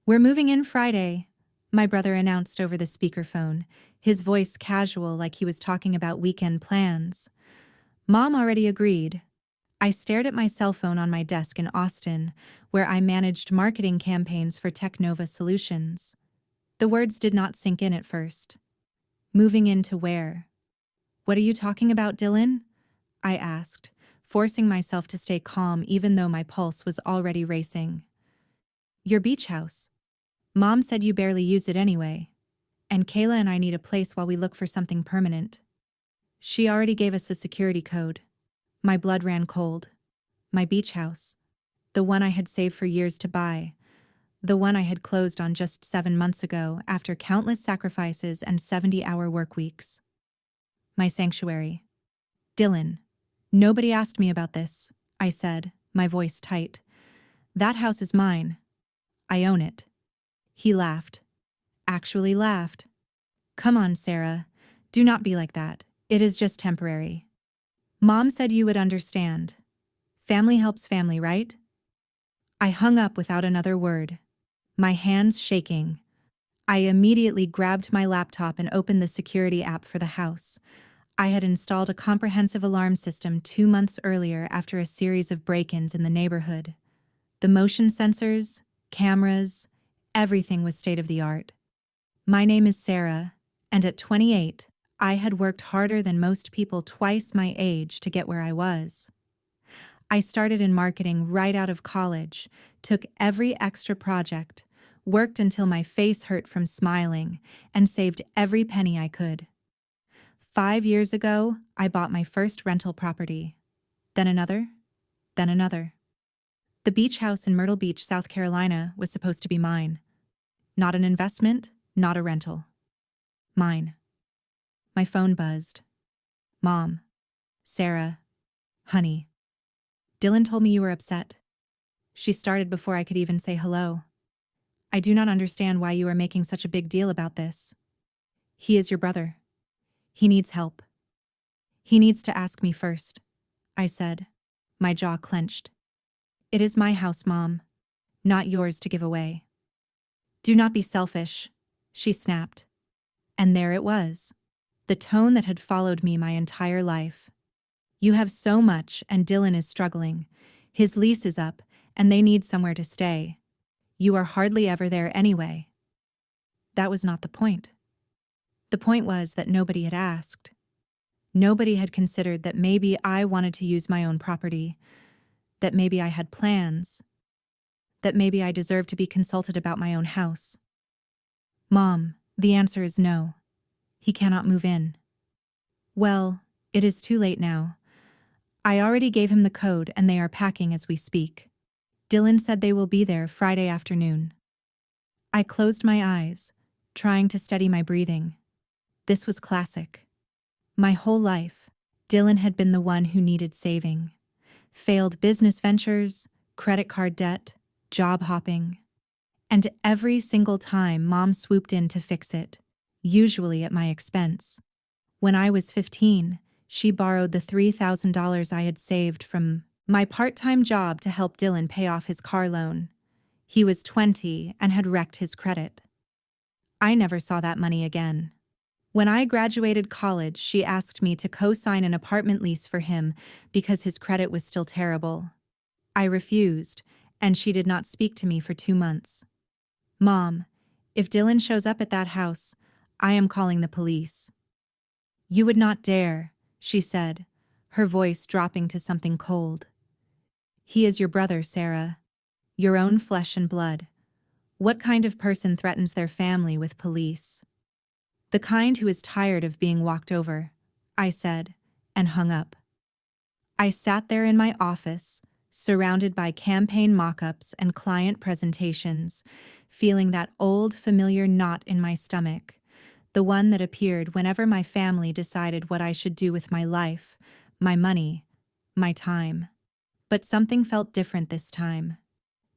"We're moving in Friday," my brother announced over the speakerphone, his voice casual like he was talking about weekend plans. Mom already agreed. I stared at my cell phone on my desk in Austin, where I managed marketing campaigns for Technova Solutions. The words did not sink in at first. Moving into where? "What are you talking about, Dylan?" I asked, forcing myself to stay calm even though my pulse was already racing. "Your beach house. Mom said you barely use it anyway. And Kayla and I need a place while we look for something permanent. She already gave us the security code." My blood ran cold. My beach house. The one I had saved for years to buy. The one I had closed on just 7 months ago after countless sacrifices and 70-hour work weeks. My sanctuary. "Dylan, nobody asked me about this," I said, my voice tight. "That house is mine. I own it." He laughed. Actually laughed. "Come on, Sarah. Do not be like that. It is just temporary. Mom said you would understand. Family helps family, right?" I hung up without another word, my hands shaking. I immediately grabbed my laptop and opened the security app for the house. I had installed a comprehensive alarm system 2 months earlier after a series of break-ins in the neighborhood. The motion sensors, cameras, everything was state-of-the-art. My name is Sarah, and at 28, I had worked harder than most people twice my age to get where I was. I started in marketing right out of college, took every extra project, worked until my face hurt from smiling, and saved every penny I could. 5 years ago, I bought my first rental property. Then another, then another. The beach house in Myrtle Beach, South Carolina, was supposed to be mine. Not an investment, not a rental. Mine. My phone buzzed. "Mom. Sarah. Honey. Dylan told me you were upset." She started before I could even say hello. "I do not understand why you are making such a big deal about this. He is your brother. He needs help. He needs to ask me first," I said, my jaw clenched. "It is my house, Mom, not yours to give away." "Do not be selfish," she snapped. And there it was, the tone that had followed me my entire life. "You have so much and Dylan is struggling. His lease is up and they need somewhere to stay. You are hardly ever there anyway." That was not the point. The point was that nobody had asked. Nobody had considered that maybe I wanted to use my own property, that maybe I had plans, that maybe I deserved to be consulted about my own house. "Mom, the answer is no. He cannot move in." "Well, it is too late now. I already gave him the code and they are packing as we speak. Dylan said they will be there Friday afternoon." I closed my eyes, trying to steady my breathing. This was classic. My whole life, Dylan had been the one who needed saving. Failed business ventures, credit card debt, job hopping. And every single time Mom swooped in to fix it, usually at my expense. When I was 15, she borrowed the $3,000 I had saved from my part-time job to help Dylan pay off his car loan. He was 20 and had wrecked his credit. I never saw that money again. When I graduated college, she asked me to co-sign an apartment lease for him because his credit was still terrible. I refused, and she did not speak to me for 2 months. "Mom, if Dylan shows up at that house, I am calling the police." "You would not dare," she said, her voice dropping to something cold. "He is your brother, Sarah. Your own flesh and blood. What kind of person threatens their family with police?" "The kind who is tired of being walked over," I said, and hung up. I sat there in my office, surrounded by campaign mock-ups and client presentations, feeling that old, familiar knot in my stomach, the one that appeared whenever my family decided what I should do with my life, my money, my time. But something felt different this time.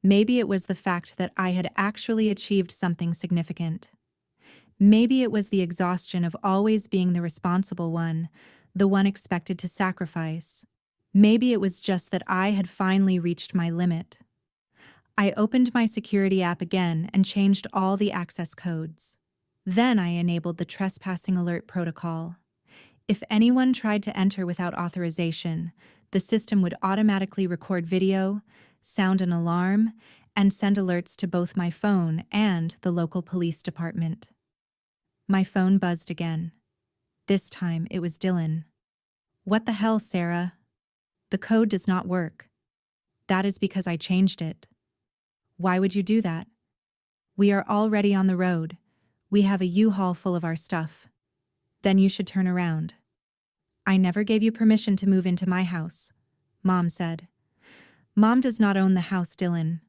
Maybe it was the fact that I had actually achieved something significant. Maybe it was the exhaustion of always being the responsible one, the one expected to sacrifice. Maybe it was just that I had finally reached my limit. I opened my security app again and changed all the access codes. Then I enabled the trespassing alert protocol. If anyone tried to enter without authorization, the system would automatically record video, sound an alarm, and send alerts to both my phone and the local police department. My phone buzzed again. This time it was Dylan. "What the hell, Sarah? The code does not work." "That is because I changed it." "Why would you do that?" "We are already on the road. We have a U-Haul full of our stuff." "Then you should turn around." "I never gave you permission to move into my house," Mom said. "Mom does not own the house, Dylan."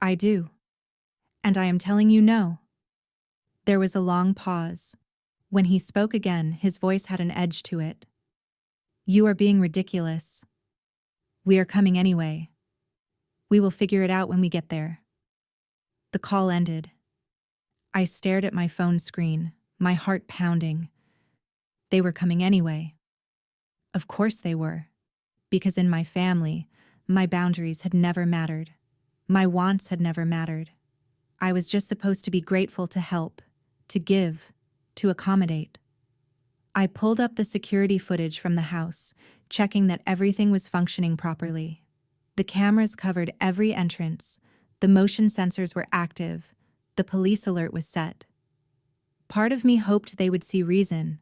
"I do. And I am telling you no." There was a long pause. When he spoke again, his voice had an edge to it. "You are being ridiculous. We are coming anyway. We will figure it out when we get there." The call ended. I stared at my phone screen, my heart pounding. They were coming anyway. Of course they were. Because in my family, my boundaries had never mattered. My wants had never mattered. I was just supposed to be grateful to help, to give, to accommodate. I pulled up the security footage from the house, checking that everything was functioning properly. The cameras covered every entrance, the motion sensors were active, the police alert was set. Part of me hoped they would see reason,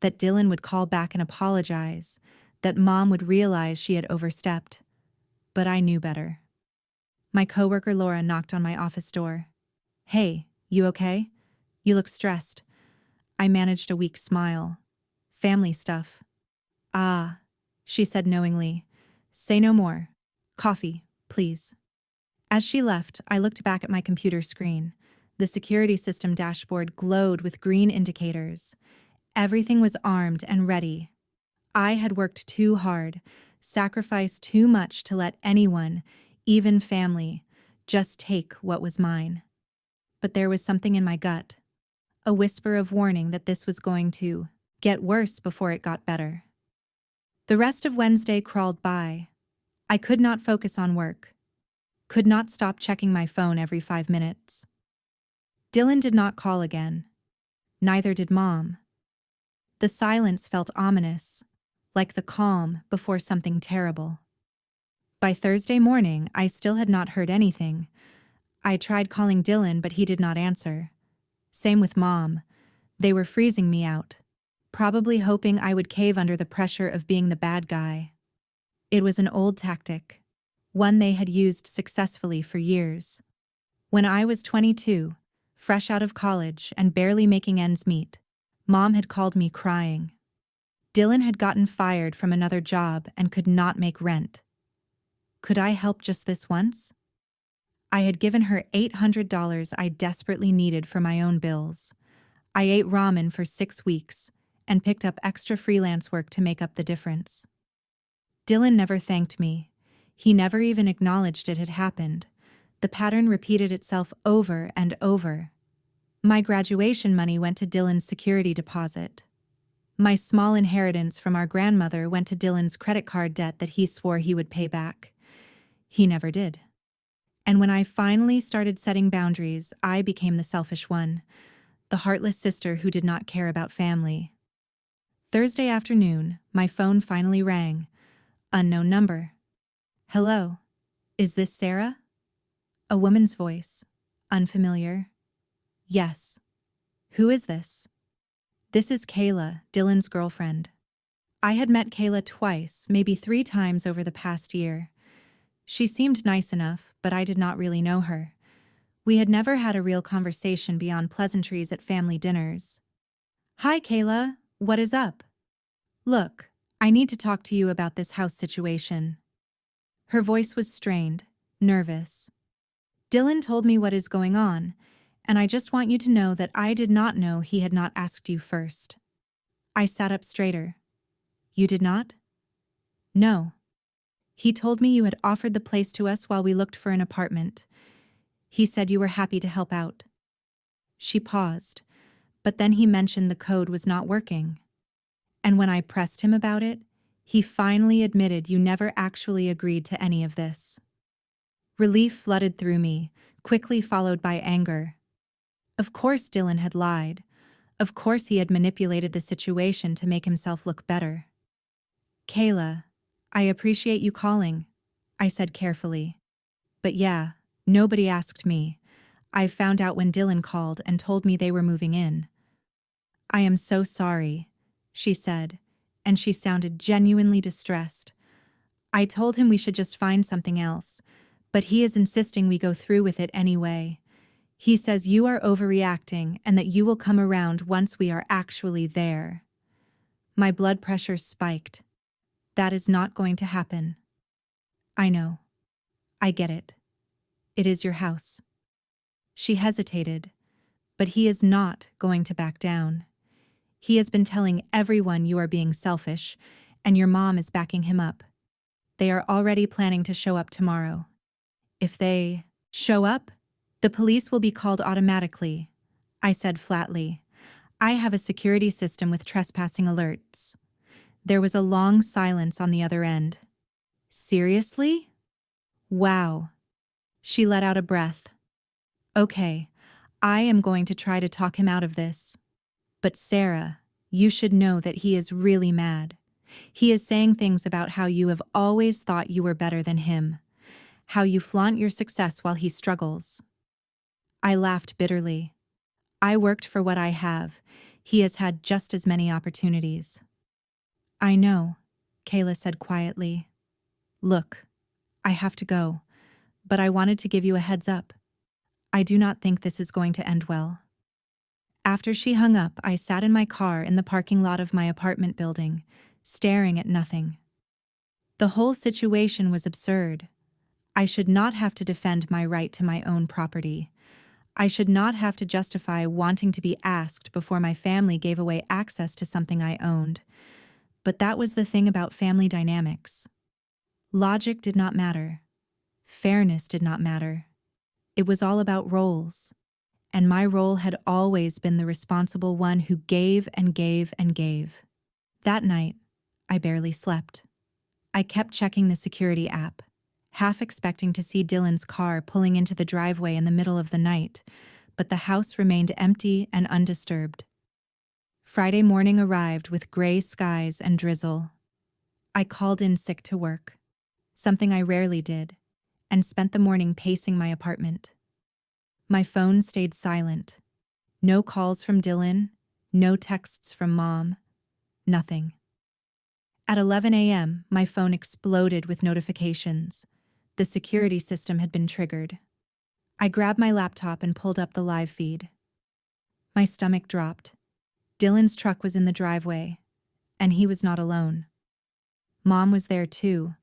that Dylan would call back and apologize, that Mom would realize she had overstepped. But I knew better. My coworker Laura knocked on my office door. "Hey, you okay? You look stressed." I managed a weak smile. "Family stuff." "Ah," she said knowingly. "Say no more. Coffee, please." As she left, I looked back at my computer screen. The security system dashboard glowed with green indicators. Everything was armed and ready. I had worked too hard, sacrificed too much to let anyone, even family, just take what was mine. But there was something in my gut, a whisper of warning that this was going to get worse before it got better. The rest of Wednesday crawled by. I could not focus on work, could not stop checking my phone every 5 minutes. Dylan did not call again. Neither did Mom. The silence felt ominous, like the calm before something terrible. By Thursday morning, I still had not heard anything. I tried calling Dylan, but he did not answer. Same with Mom. They were freezing me out, probably hoping I would cave under the pressure of being the bad guy. It was an old tactic, one they had used successfully for years. When I was 22, fresh out of college and barely making ends meet, Mom had called me crying. Dylan had gotten fired from another job and could not make rent. Could I help just this once? I had given her $800 I desperately needed for my own bills. I ate ramen for 6 weeks and picked up extra freelance work to make up the difference. Dylan never thanked me. He never even acknowledged it had happened. The pattern repeated itself over and over. My graduation money went to Dylan's security deposit. My small inheritance from our grandmother went to Dylan's credit card debt that he swore he would pay back. He never did. And when I finally started setting boundaries, I became the selfish one, the heartless sister who did not care about family. Thursday afternoon, my phone finally rang. Unknown number. "Hello. Is this Sarah?" A woman's voice. Unfamiliar. "Yes." "Who is this?" "This is Kayla, Dylan's girlfriend." I had met Kayla twice, maybe 3 times over the past year. She seemed nice enough, but I did not really know her. We had never had a real conversation beyond pleasantries at family dinners. "Hi, Kayla. What is up?" "Look, I need to talk to you about this house situation." Her voice was strained, nervous. "Dylan told me what is going on, and I just want you to know that I did not know he had not asked you first." I sat up straighter. "You did not?" "No. He told me you had offered the place to us while we looked for an apartment. He said you were happy to help out." She paused, but then he mentioned the code was not working. And when I pressed him about it, he finally admitted you never actually agreed to any of this. Relief flooded through me, quickly followed by anger. Of course Dylan had lied. Of course he had manipulated the situation to make himself look better. Kayla, I appreciate you calling, I said carefully. But yeah, nobody asked me. I found out when Dylan called and told me they were moving in. I am so sorry, she said, and she sounded genuinely distressed. I told him we should just find something else, but he is insisting we go through with it anyway. He says you are overreacting and that you will come around once we are actually there. My blood pressure spiked. That is not going to happen. I know. I get it. It is your house. She hesitated, but he is not going to back down. He has been telling everyone you are being selfish, and your mom is backing him up. They are already planning to show up tomorrow. If they show up, the police will be called automatically, I said flatly. I have a security system with trespassing alerts. There was a long silence on the other end. Seriously? Wow. She let out a breath. Okay, I am going to try to talk him out of this. But Sarah, you should know that he is really mad. He is saying things about how you have always thought you were better than him, how you flaunt your success while he struggles. I laughed bitterly. I worked for what I have. He has had just as many opportunities. I know, Kayla said quietly. Look, I have to go, but I wanted to give you a heads up. I do not think this is going to end well. After she hung up, I sat in my car in the parking lot of my apartment building, staring at nothing. The whole situation was absurd. I should not have to defend my right to my own property. I should not have to justify wanting to be asked before my family gave away access to something I owned. But that was the thing about family dynamics. Logic did not matter. Fairness did not matter. It was all about roles. And my role had always been the responsible one who gave and gave and gave. That night, I barely slept. I kept checking the security app, half expecting to see Dylan's car pulling into the driveway in the middle of the night, but the house remained empty and undisturbed. Friday morning arrived with gray skies and drizzle. I called in sick to work, something I rarely did, and spent the morning pacing my apartment. My phone stayed silent. No calls from Dylan, no texts from Mom, nothing. At 11 a.m., my phone exploded with notifications. The security system had been triggered. I grabbed my laptop and pulled up the live feed. My stomach dropped. Dylan's truck was in the driveway, and he was not alone. Mom was there too,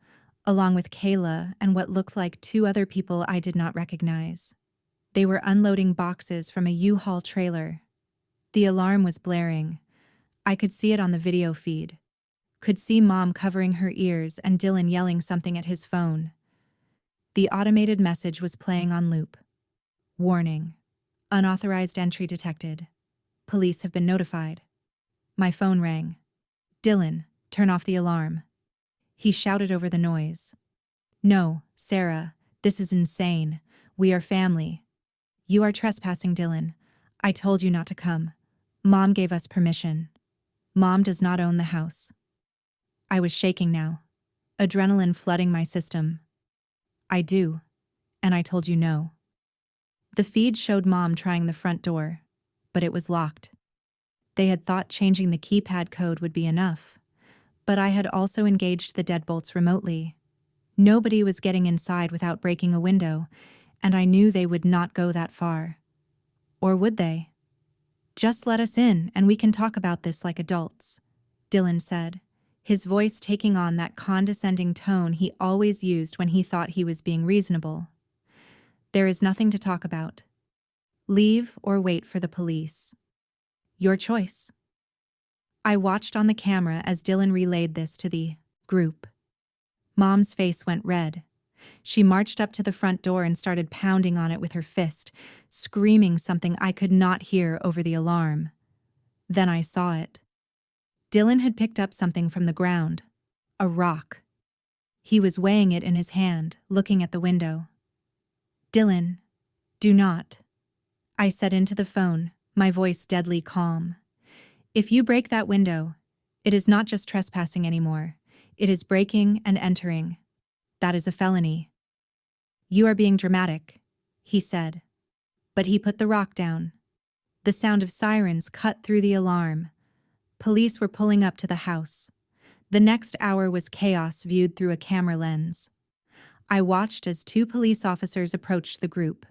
along with Kayla and what looked like two other people I did not recognize. They were unloading boxes from a U-Haul trailer. The alarm was blaring. I could see it on the video feed. Could see Mom covering her ears and Dylan yelling something at his phone. The automated message was playing on loop. Warning. Unauthorized entry detected. Police have been notified. My phone rang. Dylan, turn off the alarm. He shouted over the noise. No, Sarah, this is insane. We are family. You are trespassing, Dylan. I told you not to come. Mom gave us permission. Mom does not own the house. I was shaking now, adrenaline flooding my system. I do, and I told you no. The feed showed Mom trying the front door, but it was locked. They had thought changing the keypad code would be enough, but I had also engaged the deadbolts remotely. Nobody was getting inside without breaking a window, and I knew they would not go that far. Or would they? Just let us in and we can talk about this like adults, Dylan said, his voice taking on that condescending tone he always used when he thought he was being reasonable. There is nothing to talk about. Leave or wait for the police. Your choice. I watched on the camera as Dylan relayed this to the group. Mom's face went red. She marched up to the front door and started pounding on it with her fist, screaming something I could not hear over the alarm. Then I saw it. Dylan had picked up something from the ground. A rock. He was weighing it in his hand, looking at the window. Dylan, do not, I said into the phone, my voice deadly calm. If you break that window, it is not just trespassing anymore. It is breaking and entering. That is a felony. You are being dramatic, he said. But he put the rock down. The sound of sirens cut through the alarm. Police were pulling up to the house. The next hour was chaos viewed through a camera lens. I watched as 2 police officers approached the group.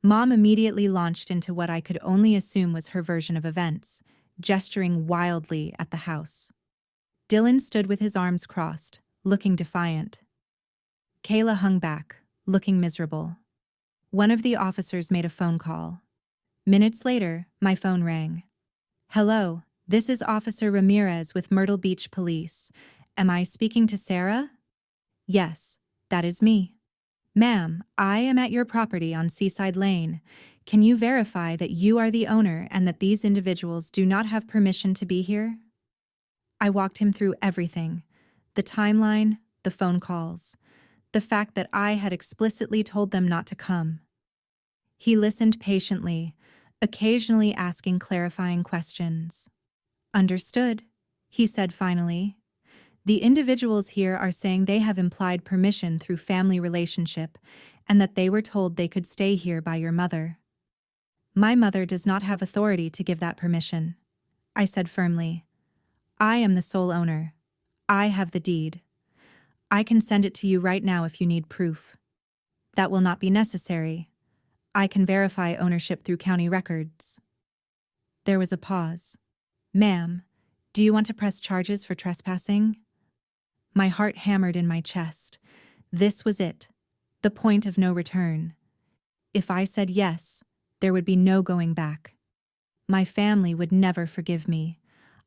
Mom immediately launched into what I could only assume was her version of events, gesturing wildly at the house. Dylan stood with his arms crossed, looking defiant. Kayla hung back, looking miserable. One of the officers made a phone call. Minutes later, my phone rang. Hello, this is Officer Ramirez with Myrtle Beach Police. Am I speaking to Sarah? Yes, that is me. Ma'am, I am at your property on Seaside Lane. Can you verify that you are the owner and that these individuals do not have permission to be here? I walked him through everything. The timeline, the phone calls, the fact that I had explicitly told them not to come. He listened patiently, occasionally asking clarifying questions. Understood, he said finally. The individuals here are saying they have implied permission through family relationship and that they were told they could stay here by your mother. My mother does not have authority to give that permission, I said firmly. I am the sole owner. I have the deed. I can send it to you right now if you need proof. That will not be necessary. I can verify ownership through county records. There was a pause. Ma'am, do you want to press charges for trespassing? My heart hammered in my chest. This was it, the point of no return. If I said yes, there would be no going back. My family would never forgive me.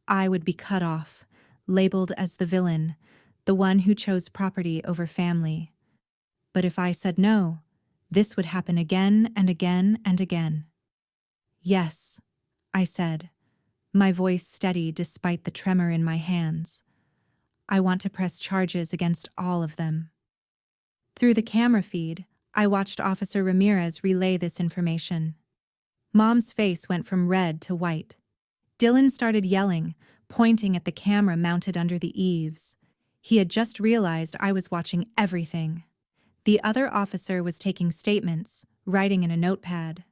I would be cut off, labeled as the villain, the one who chose property over family. But if I said no, this would happen again and again and again. Yes, I said, my voice steady despite the tremor in my hands. I want to press charges against all of them. Through the camera feed, I watched Officer Ramirez relay this information. Mom's face went from red to white. Dylan started yelling, pointing at the camera mounted under the eaves. He had just realized I was watching everything. The other officer was taking statements, writing in a notepad.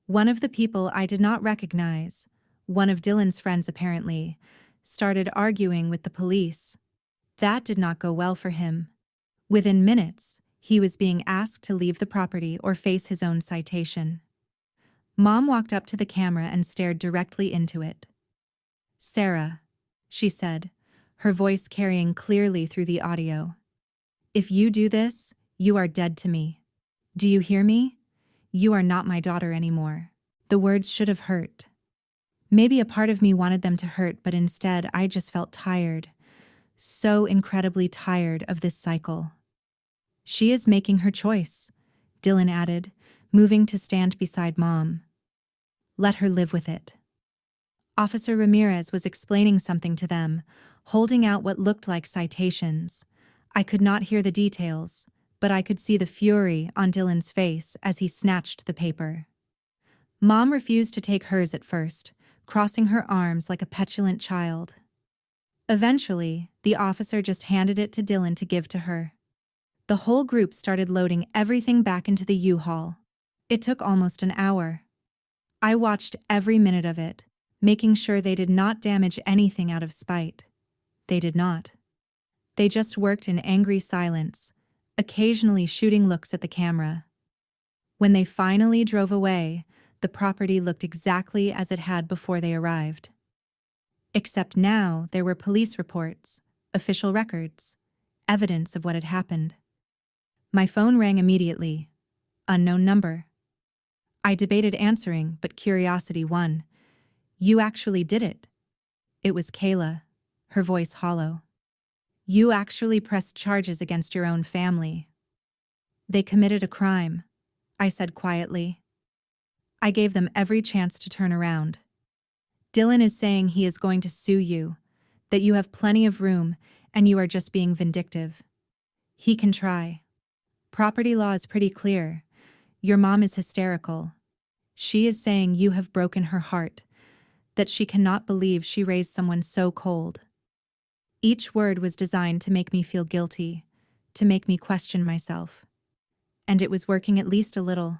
One of the people I did not recognize, one of Dylan's friends apparently, started arguing with the police. That did not go well for him. Within minutes, he was being asked to leave the property or face his own citation. Mom walked up to the camera and stared directly into it. Sarah, she said, her voice carrying clearly through the audio. If you do this, you are dead to me. Do you hear me? You are not my daughter anymore. The words should have hurt. Maybe a part of me wanted them to hurt, but instead I just felt tired. So incredibly tired of this cycle. She is making her choice, Dylan added, moving to stand beside Mom. Let her live with it. Officer Ramirez was explaining something to them, holding out what looked like citations. I could not hear the details, but I could see the fury on Dylan's face as he snatched the paper. Mom refused to take hers at first, crossing her arms like a petulant child. Eventually, the officer just handed it to Dylan to give to her. The whole group started loading everything back into the U-Haul. It took almost an hour. I watched every minute of it, making sure they did not damage anything out of spite. They did not. They just worked in angry silence, occasionally shooting looks at the camera. When they finally drove away, the property looked exactly as it had before they arrived. Except now there were police reports, official records, evidence of what had happened. My phone rang immediately. Unknown number. I debated answering, but curiosity won. You actually did it. It was Kayla, her voice hollow. You actually pressed charges against your own family. They committed a crime, I said quietly. I gave them every chance to turn around. Dylan is saying he is going to sue you, that you have plenty of room and you are just being vindictive. He can try. Property law is pretty clear. Your mom is hysterical. She is saying you have broken her heart, that she cannot believe she raised someone so cold. Each word was designed to make me feel guilty, to make me question myself. And it was working at least a little.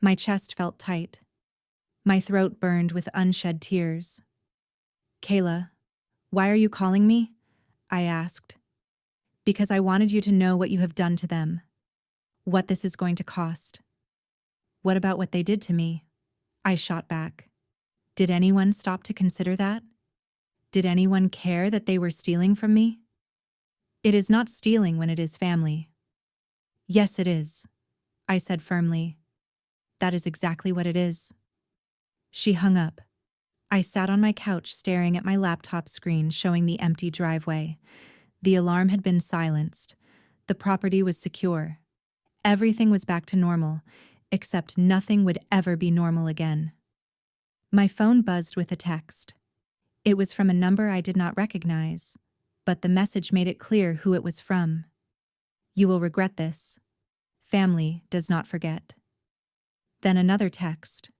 My chest felt tight. My throat burned with unshed tears. Kayla, why are you calling me? I asked. Because I wanted you to know what you have done to them. What this is going to cost. What about what they did to me? I shot back. Did anyone stop to consider that? Did anyone care that they were stealing from me? It is not stealing when it is family. Yes, it is, I said firmly. That is exactly what it is. She hung up. I sat on my couch staring at my laptop screen showing the empty driveway. The alarm had been silenced. The property was secure. Everything was back to normal, except nothing would ever be normal again. My phone buzzed with a text. It was from a number I did not recognize, but the message made it clear who it was from. You will regret this. Family does not forget. Then another text.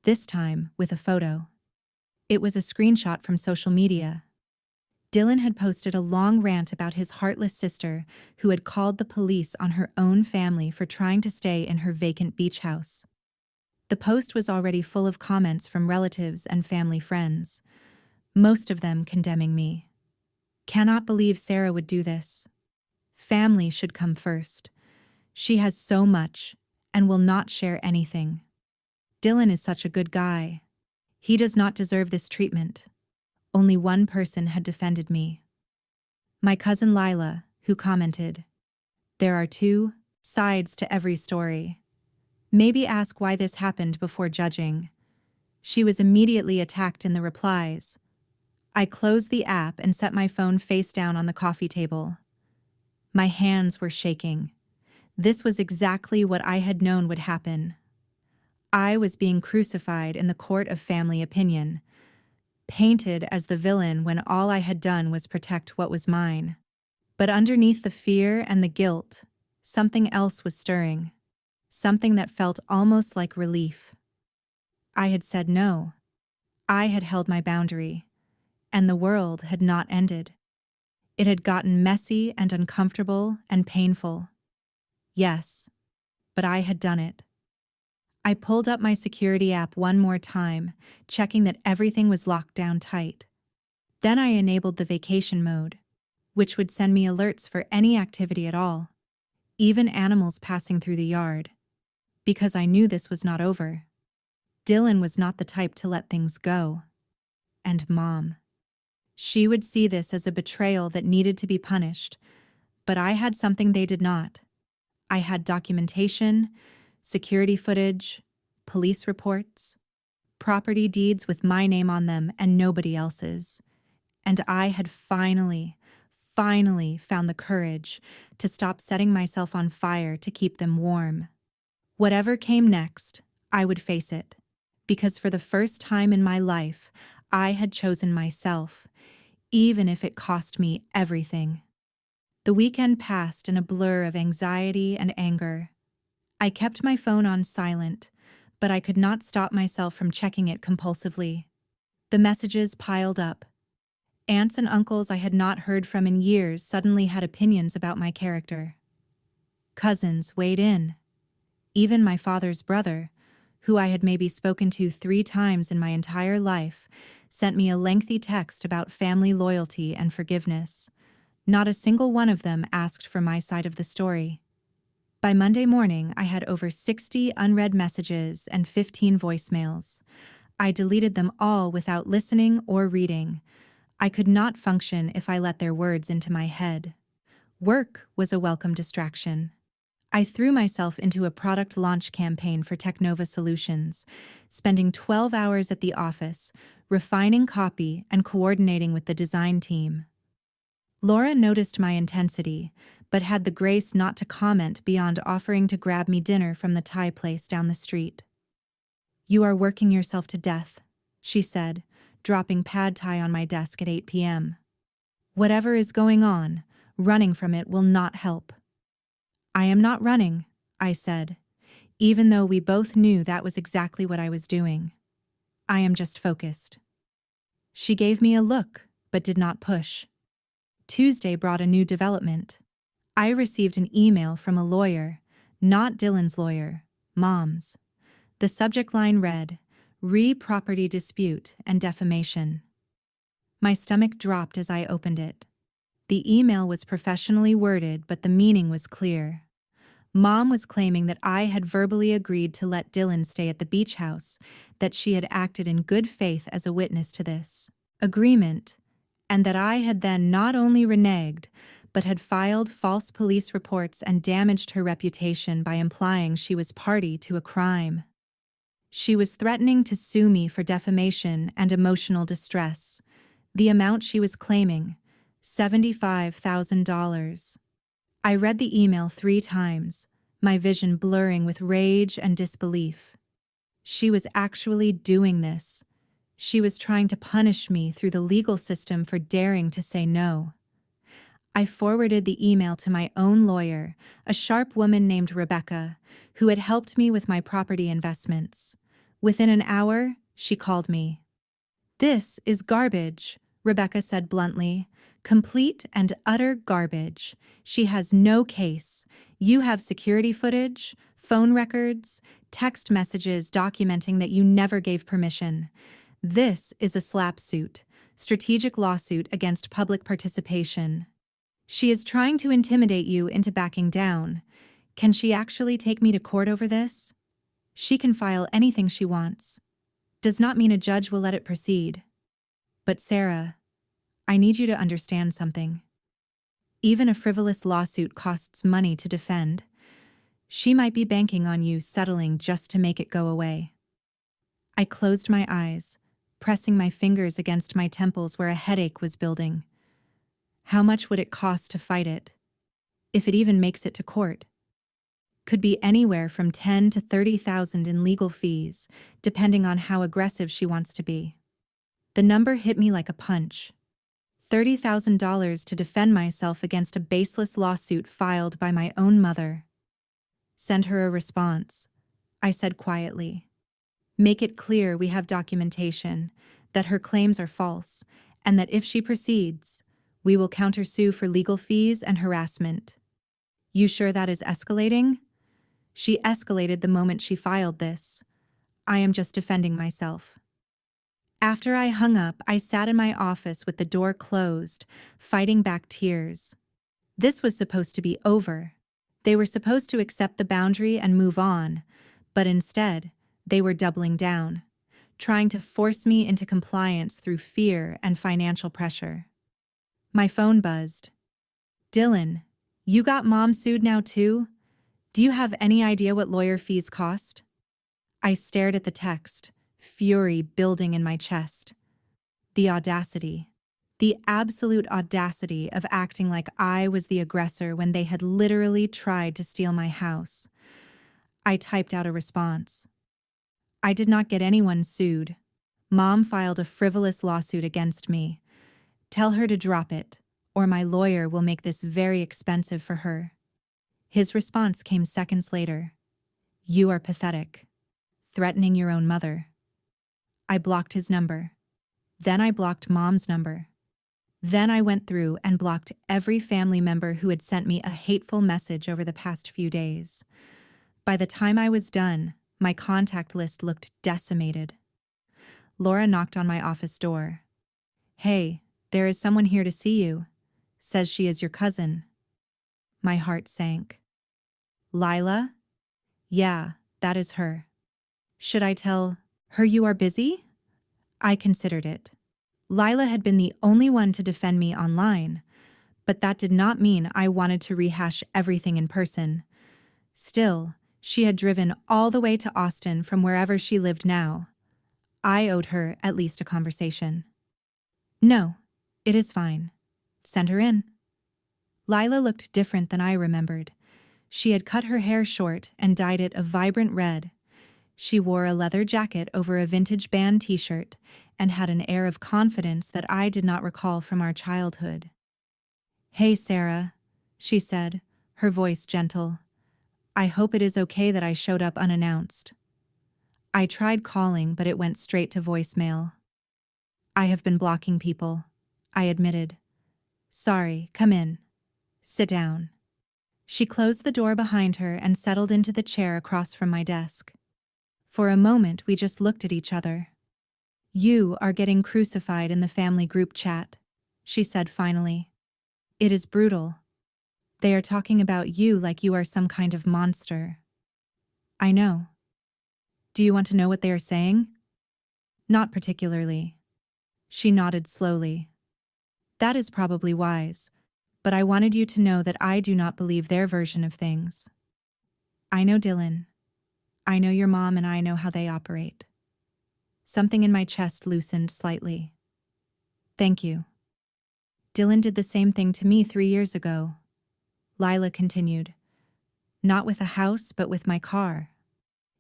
This time with a photo. It was a screenshot from social media. Dylan had posted a long rant about his heartless sister who had called the police on her own family for trying to stay in her vacant beach house. The post was already full of comments from relatives and family friends, most of them condemning me. Cannot believe Sarah would do this. Family should come first. She has so much and will not share anything. Dylan is such a good guy. He does not deserve this treatment. Only one person had defended me. My cousin Lila, who commented, "There are two sides to every story. Maybe ask why this happened before judging." She was immediately attacked in the replies. I closed the app and set my phone face down on the coffee table. My hands were shaking. This was exactly what I had known would happen. I was being crucified in the court of family opinion, painted as the villain when all I had done was protect what was mine. But underneath the fear and the guilt, something else was stirring, something that felt almost like relief. I had said no. I had held my boundary, and the world had not ended. It had gotten messy and uncomfortable and painful. Yes, but I had done it. I pulled up my security app one more time, checking that everything was locked down tight. Then I enabled the vacation mode, which would send me alerts for any activity at all, even animals passing through the yard, because I knew this was not over. Dylan was not the type to let things go. And Mom. She would see this as a betrayal that needed to be punished, but I had something they did not. I had documentation, security footage, police reports, property deeds with my name on them and nobody else's. And I had finally found the courage to stop setting myself on fire to keep them warm. Whatever came next, I would face it, because for the first time in my life, I had chosen myself, even if it cost me everything. The weekend passed in a blur of anxiety and anger. I kept my phone on silent, but I could not stop myself from checking it compulsively. The messages piled up. Aunts and uncles I had not heard from in years suddenly had opinions about my character. Cousins weighed in. Even my father's brother, who I had maybe spoken to 3 times in my entire life, sent me a lengthy text about family loyalty and forgiveness. Not a single one of them asked for my side of the story. By Monday morning, I had over 60 unread messages and 15 voicemails. I deleted them all without listening or reading. I could not function if I let their words into my head. Work was a welcome distraction. I threw myself into a product launch campaign for Technova Solutions, spending 12 hours at the office, refining copy and coordinating with the design team. Laura noticed my intensity, but had the grace not to comment beyond offering to grab me dinner from the Thai place down the street. "You are working yourself to death," she said, dropping pad thai on my desk at 8 p.m. "Whatever is going on, running from it will not help." "I am not running," I said. even though we both knew that was exactly what I was doing. I am just focused. She gave me a look, but did not push. Tuesday brought a new development. I received an email from a lawyer, not Dylan's lawyer, Mom's. The subject line read, "Re-property dispute and defamation." My stomach dropped as I opened it. The email was professionally worded, but the meaning was clear. Mom was claiming that I had verbally agreed to let Dylan stay at the beach house, that she had acted in good faith as a witness to this agreement, and that I had then not only reneged, but had filed false police reports and damaged her reputation by implying she was party to a crime. She was threatening to sue me for defamation and emotional distress. The amount she was claiming, $75,000. I read the email 3 times, my vision blurring with rage and disbelief. She was actually doing this. She was trying to punish me through the legal system for daring to say no. I forwarded the email to my own lawyer, a sharp woman named Rebecca, who had helped me with my property investments. Within an hour, she called me. "This is garbage," Rebecca said bluntly. "Complete and utter garbage. She has no case. You have security footage, phone records, text messages documenting that you never gave permission. This is a SLAPP suit, strategic lawsuit against public participation. She is trying to intimidate you into backing down. Can she actually take me to court over this? She can file anything she wants. Does not mean a judge will let it proceed. But Sarah, I need you to understand something. Even a frivolous lawsuit costs money to defend. She might be banking on you settling just to make it go away." I closed my eyes, pressing my fingers against my temples where a headache was building. How much would it cost to fight it? If it even makes it to court. Could be anywhere from $10,000 to $30,000 in legal fees, depending on how aggressive she wants to be. The number hit me like a punch. $30,000 to defend myself against a baseless lawsuit filed by my own mother. "Send her a response," I said quietly. "Make it clear we have documentation, that her claims are false, and that if she proceeds, we will countersue for legal fees and harassment." "You sure that is escalating?" "She escalated the moment she filed this. I am just defending myself." After I hung up, I sat in my office with the door closed, fighting back tears. This was supposed to be over. They were supposed to accept the boundary and move on, but instead, they were doubling down, trying to force me into compliance through fear and financial pressure. My phone buzzed. "Dylan, you got Mom sued now too? Do you have any idea what lawyer fees cost?" I stared at the text, fury building in my chest. The audacity. The absolute audacity of acting like I was the aggressor when they had literally tried to steal my house. I typed out a response. "I did not get anyone sued. Mom filed a frivolous lawsuit against me. Tell her to drop it, or my lawyer will make this very expensive for her." His response came seconds later. "You are pathetic. Threatening your own mother." I blocked his number. Then I blocked Mom's number. Then I went through and blocked every family member who had sent me a hateful message over the past few days. By the time I was done, my contact list looked decimated. Laura knocked on my office door. "Hey, there is someone here to see you. Says she is your cousin." My heart sank. "Lila?" "Yeah, that is her." "Should I tell her you are busy?" I considered it. Lila had been the only one to defend me online, but that did not mean I wanted to rehash everything in person. Still, she had driven all the way to Austin from wherever she lived now. I owed her at least a conversation. "No, it is fine. Send her in." Lila looked different than I remembered. She had cut her hair short and dyed it a vibrant red. She wore a leather jacket over a vintage band t-shirt and had an air of confidence that I did not recall from our childhood. "Hey, Sarah," she said, her voice gentle. I hope it is okay that I showed up unannounced. I tried calling, but it went straight to voicemail. I have been blocking people, I admitted. Sorry, come in. Sit down. She closed the door behind her and settled into the chair across from my desk. For a moment, we just looked at each other. You are getting crucified in the family group chat, she said finally. It is brutal. They are talking about you like you are some kind of monster. I know. Do you want to know what they are saying? Not particularly. She nodded slowly. That is probably wise, but I wanted you to know that I do not believe their version of things. I know Dylan. I know your mom, and I know how they operate. Something in my chest loosened slightly. Thank you. Dylan did the same thing to me 3 years ago. Lila continued. Not with a house, but with my car.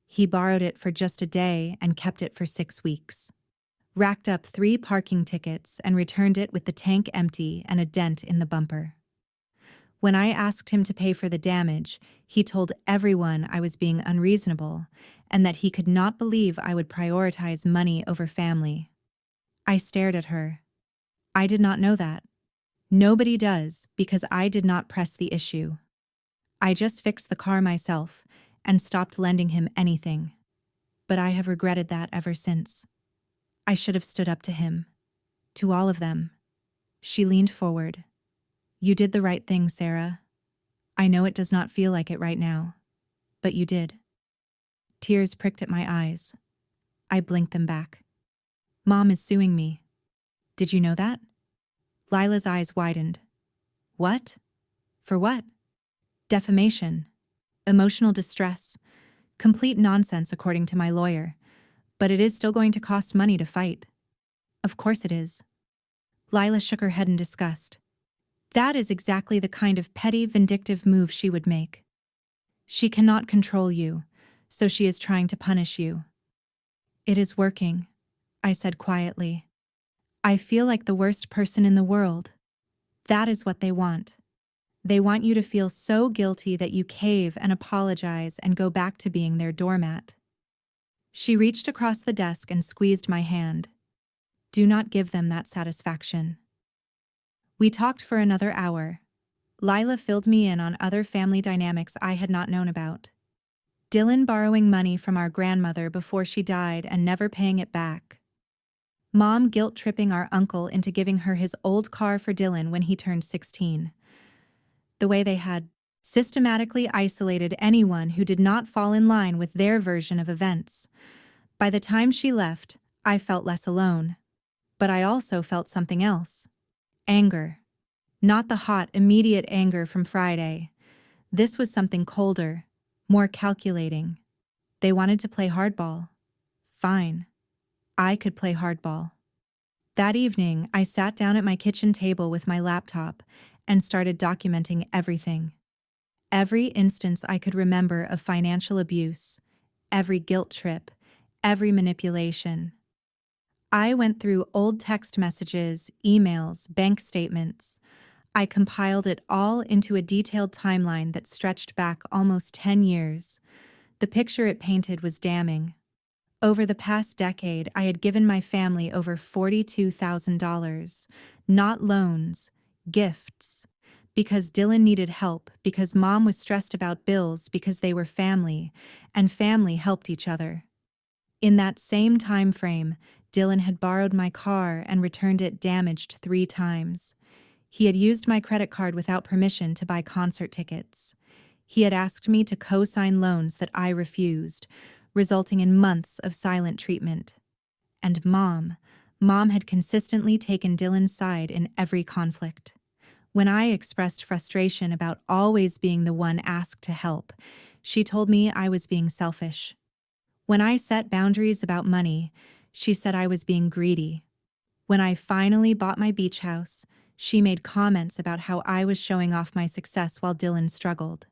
He borrowed it for just a day and kept it for 6 weeks. Racked up 3 parking tickets and returned it with the tank empty and a dent in the bumper. When I asked him to pay for the damage, he told everyone I was being unreasonable and that he could not believe I would prioritize money over family. I stared at her. I did not know that. Nobody does, because I did not press the issue. I just fixed the car myself and stopped lending him anything. But I have regretted that ever since. I should have stood up to him. To all of them. She leaned forward. You did the right thing, Sarah. I know it does not feel like it right now, but you did. Tears pricked at my eyes. I blinked them back. Mom is suing me. Did you know that? Lila's eyes widened. What? For what? Defamation. Emotional distress. Complete nonsense according to my lawyer. But it is still going to cost money to fight. Of course it is. Lila shook her head in disgust. That is exactly the kind of petty, vindictive move she would make. She cannot control you, so she is trying to punish you. It is working, I said quietly. I feel like the worst person in the world. That is what they want. They want you to feel so guilty that you cave and apologize and go back to being their doormat. She reached across the desk and squeezed my hand. Do not give them that satisfaction. We talked for another hour. Lila filled me in on other family dynamics I had not known about. Dylan borrowing money from our grandmother before she died and never paying it back. Mom guilt-tripping our uncle into giving her his old car for Dylan when he turned 16. The way they had systematically isolated anyone who did not fall in line with their version of events. By the time she left, I felt less alone. But I also felt something else. Anger. Not the hot, immediate anger from Friday. This was something colder, more calculating. They wanted to play hardball. Fine. I could play hardball. That evening, I sat down at my kitchen table with my laptop and started documenting everything. Every instance I could remember of financial abuse, every guilt trip, every manipulation. I went through old text messages, emails, bank statements. I compiled it all into a detailed timeline that stretched back almost 10 years. The picture it painted was damning. Over the past decade, I had given my family over $42,000, not loans, gifts. Because Dylan needed help, because Mom was stressed about bills, because they were family, and family helped each other. In that same time frame, Dylan had borrowed my car and returned it damaged 3 times. He had used my credit card without permission to buy concert tickets. He had asked me to co-sign loans that I refused, resulting in months of silent treatment. And Mom had consistently taken Dylan's side in every conflict. When I expressed frustration about always being the one asked to help, she told me I was being selfish. When I set boundaries about money, she said I was being greedy. When I finally bought my beach house, she made comments about how I was showing off my success while Dylan struggled.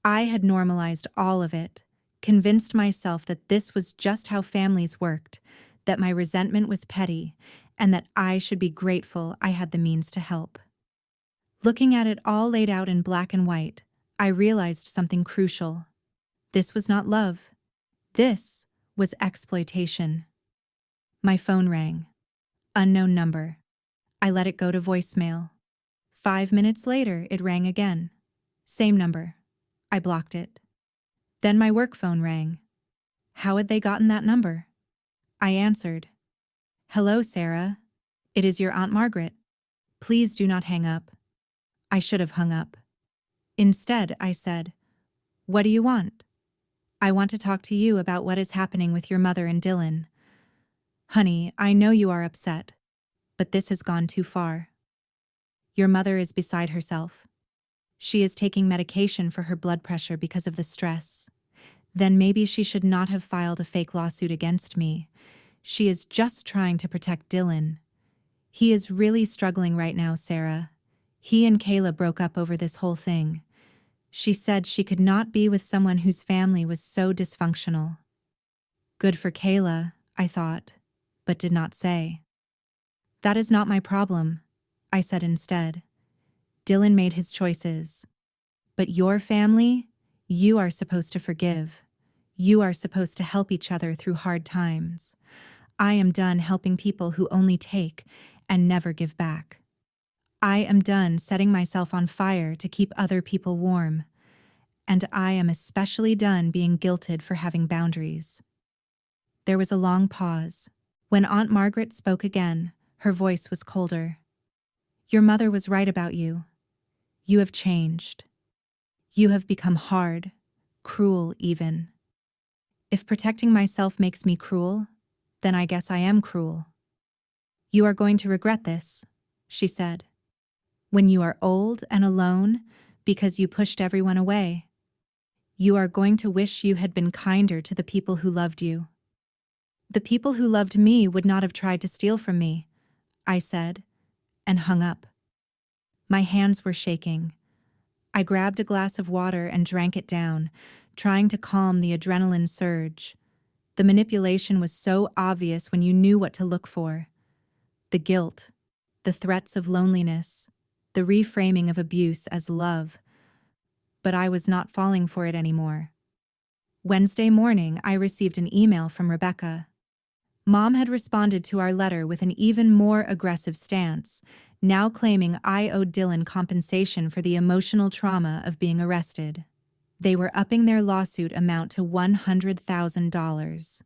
I had normalized all of it, convinced myself that this was just how families worked, that my resentment was petty, and that I should be grateful I had the means to help. Looking at it all laid out in black and white, I realized something crucial. This was not love. This was exploitation. My phone rang. Unknown number. I let it go to voicemail. 5 minutes later, it rang again. Same number. I blocked it. Then my work phone rang. How had they gotten that number? I answered. Hello, Sarah. It is your Aunt Margaret. Please do not hang up. I should have hung up. Instead, I said, What do you want? I want to talk to you about what is happening with your mother and Dylan. Honey, I know you are upset, but this has gone too far. Your mother is beside herself. She is taking medication for her blood pressure because of the stress. Then maybe she should not have filed a fake lawsuit against me. She is just trying to protect Dylan. He is really struggling right now, Sarah. He and Kayla broke up over this whole thing. She said she could not be with someone whose family was so dysfunctional. Good for Kayla, I thought, but did not say. That is not my problem, I said instead. Dylan made his choices. But your family, you are supposed to forgive. You are supposed to help each other through hard times. I am done helping people who only take and never give back. I am done setting myself on fire to keep other people warm. And I am especially done being guilted for having boundaries. There was a long pause. When Aunt Margaret spoke again, her voice was colder. Your mother was right about you. You have changed. You have become hard, cruel even. If protecting myself makes me cruel, then I guess I am cruel. You are going to regret this, she said. When you are old and alone because you pushed everyone away, you are going to wish you had been kinder to the people who loved you. The people who loved me would not have tried to steal from me, I said, and hung up. My hands were shaking. I grabbed a glass of water and drank it down, trying to calm the adrenaline surge. The manipulation was so obvious when you knew what to look for. The guilt, the threats of loneliness, the reframing of abuse as love. But I was not falling for it anymore. Wednesday morning, I received an email from Rebecca. Mom had responded to our letter with an even more aggressive stance, now claiming I owed Dylan compensation for the emotional trauma of being arrested. They were upping their lawsuit amount to $100,000.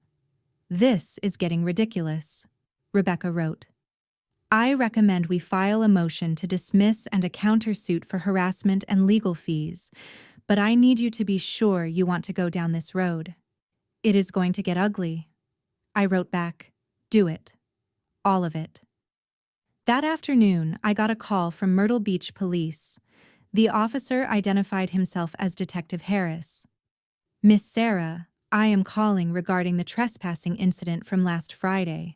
This is getting ridiculous, Rebecca wrote. I recommend we file a motion to dismiss and a countersuit for harassment and legal fees, but I need you to be sure you want to go down this road. It is going to get ugly. I wrote back, do it. All of it. That afternoon, I got a call from Myrtle Beach Police. The officer identified himself as Detective Harris. Miss Sarah, I am calling regarding the trespassing incident from last Friday.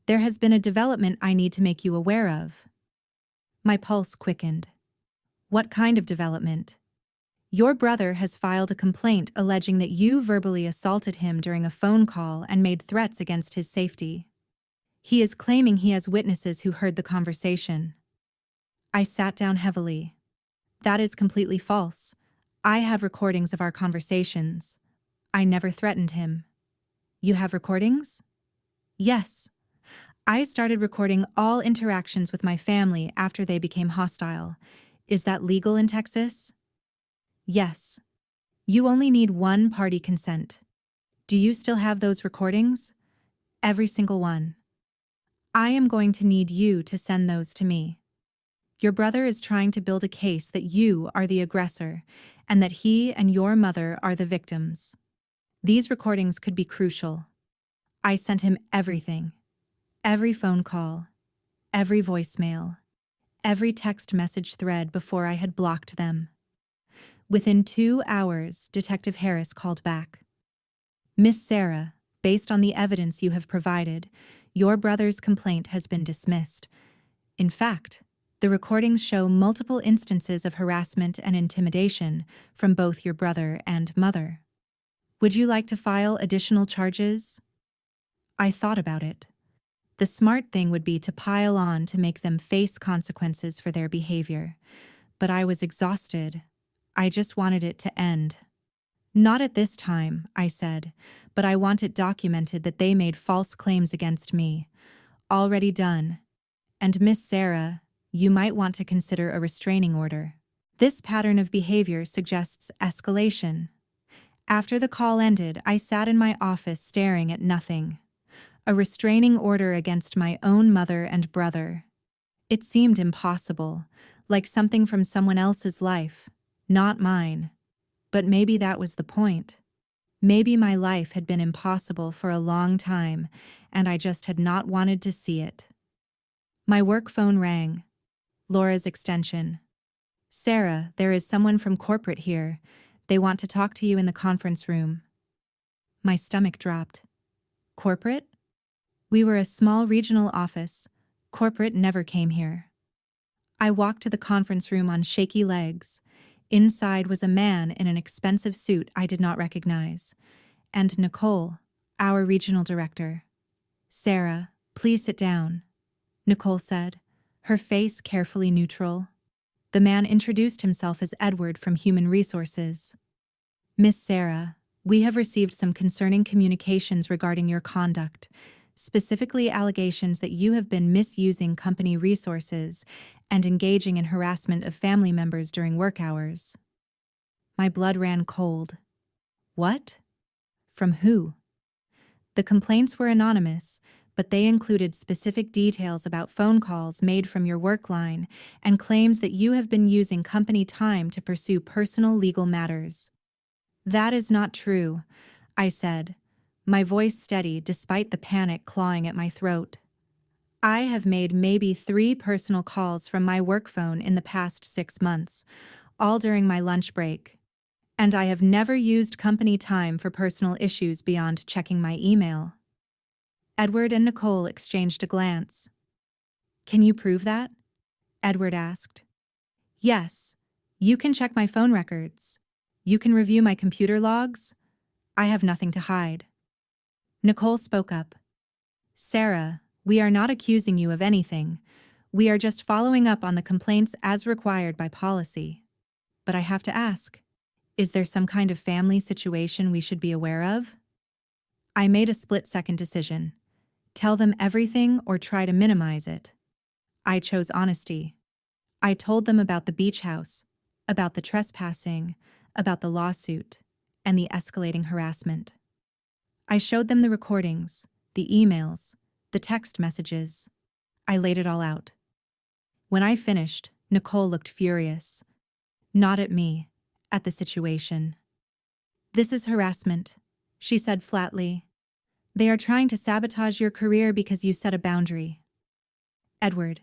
There has been a development I need to make you aware of. My pulse quickened. What kind of development? Your brother has filed a complaint alleging that you verbally assaulted him during a phone call and made threats against his safety. He is claiming he has witnesses who heard the conversation. I sat down heavily. That is completely false. I have recordings of our conversations. I never threatened him. You have recordings? Yes. I started recording all interactions with my family after they became hostile. Is that legal in Texas? Yes. You only need one party consent. Do you still have those recordings? Every single one. I am going to need you to send those to me. Your brother is trying to build a case that you are the aggressor and that he and your mother are the victims. These recordings could be crucial. I sent him everything. Every phone call, every voicemail, every text message thread before I had blocked them. Within 2 hours, Detective Harris called back. Miss Sarah, based on the evidence you have provided, your brother's complaint has been dismissed. In fact, the recordings show multiple instances of harassment and intimidation from both your brother and mother. Would you like to file additional charges? I thought about it. The smart thing would be to pile on to make them face consequences for their behavior. But I was exhausted. I just wanted it to end. Not at this time, I said, but I want it documented that they made false claims against me. Already done. And Miss Sarah, you might want to consider a restraining order. This pattern of behavior suggests escalation. After the call ended, I sat in my office staring at nothing. A restraining order against my own mother and brother. It seemed impossible, like something from someone else's life, not mine. But maybe that was the point. Maybe my life had been impossible for a long time, and I just had not wanted to see it. My work phone rang. Laura's extension. Sarah, there is someone from corporate here. They want to talk to you in the conference room. My stomach dropped. Corporate? We were a small regional office. Corporate never came here. I walked to the conference room on shaky legs. Inside was a man in an expensive suit I did not recognize. And Nicole, our regional director. Sarah, please sit down, Nicole said, her face carefully neutral. The man introduced himself as Edward from Human Resources. Miss Sarah, we have received some concerning communications regarding your conduct, specifically allegations that you have been misusing company resources and engaging in harassment of family members during work hours. My blood ran cold. What? From who? The complaints were anonymous, but they included specific details about phone calls made from your work line and claims that you have been using company time to pursue personal legal matters. That is not true, I said, my voice steady despite the panic clawing at my throat. I have made maybe 3 personal calls from my work phone in the past 6 months, all during my lunch break. And I have never used company time for personal issues beyond checking my email. Edward and Nicole exchanged a glance. Can you prove that? Edward asked. Yes. You can check my phone records. You can review my computer logs. I have nothing to hide. Nicole spoke up. Sarah, we are not accusing you of anything. We are just following up on the complaints as required by policy. But I have to ask, is there some kind of family situation we should be aware of? I made a split-second decision. Tell them everything or try to minimize it. I chose honesty. I told them about the beach house, about the trespassing, about the lawsuit, and the escalating harassment. I showed them the recordings, the emails, the text messages. I laid it all out. When I finished, Nicole looked furious. Not at me, at the situation. This is harassment, she said flatly. They are trying to sabotage your career because you set a boundary. Edward,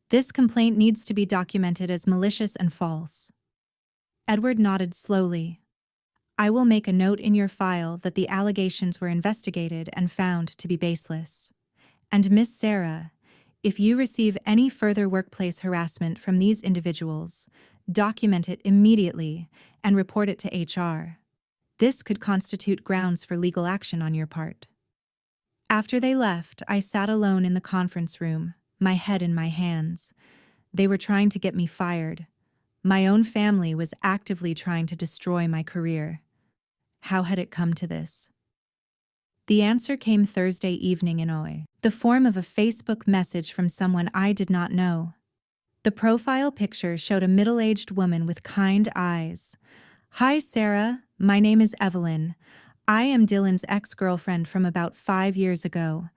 this complaint needs to be documented as malicious and false. Edward nodded slowly. I will make a note in your file that the allegations were investigated and found to be baseless. And Miss Sarah, if you receive any further workplace harassment from these individuals, document it immediately and report it to HR. This could constitute grounds for legal action on your part. After they left, I sat alone in the conference room, my head in my hands. They were trying to get me fired. My own family was actively trying to destroy my career. How had it come to this? The answer came Thursday evening in the form of a Facebook message from someone I did not know. The profile picture showed a middle-aged woman with kind eyes. Hi, Sarah. My name is Evelyn. I am Dylan's ex-girlfriend from about 5 years ago.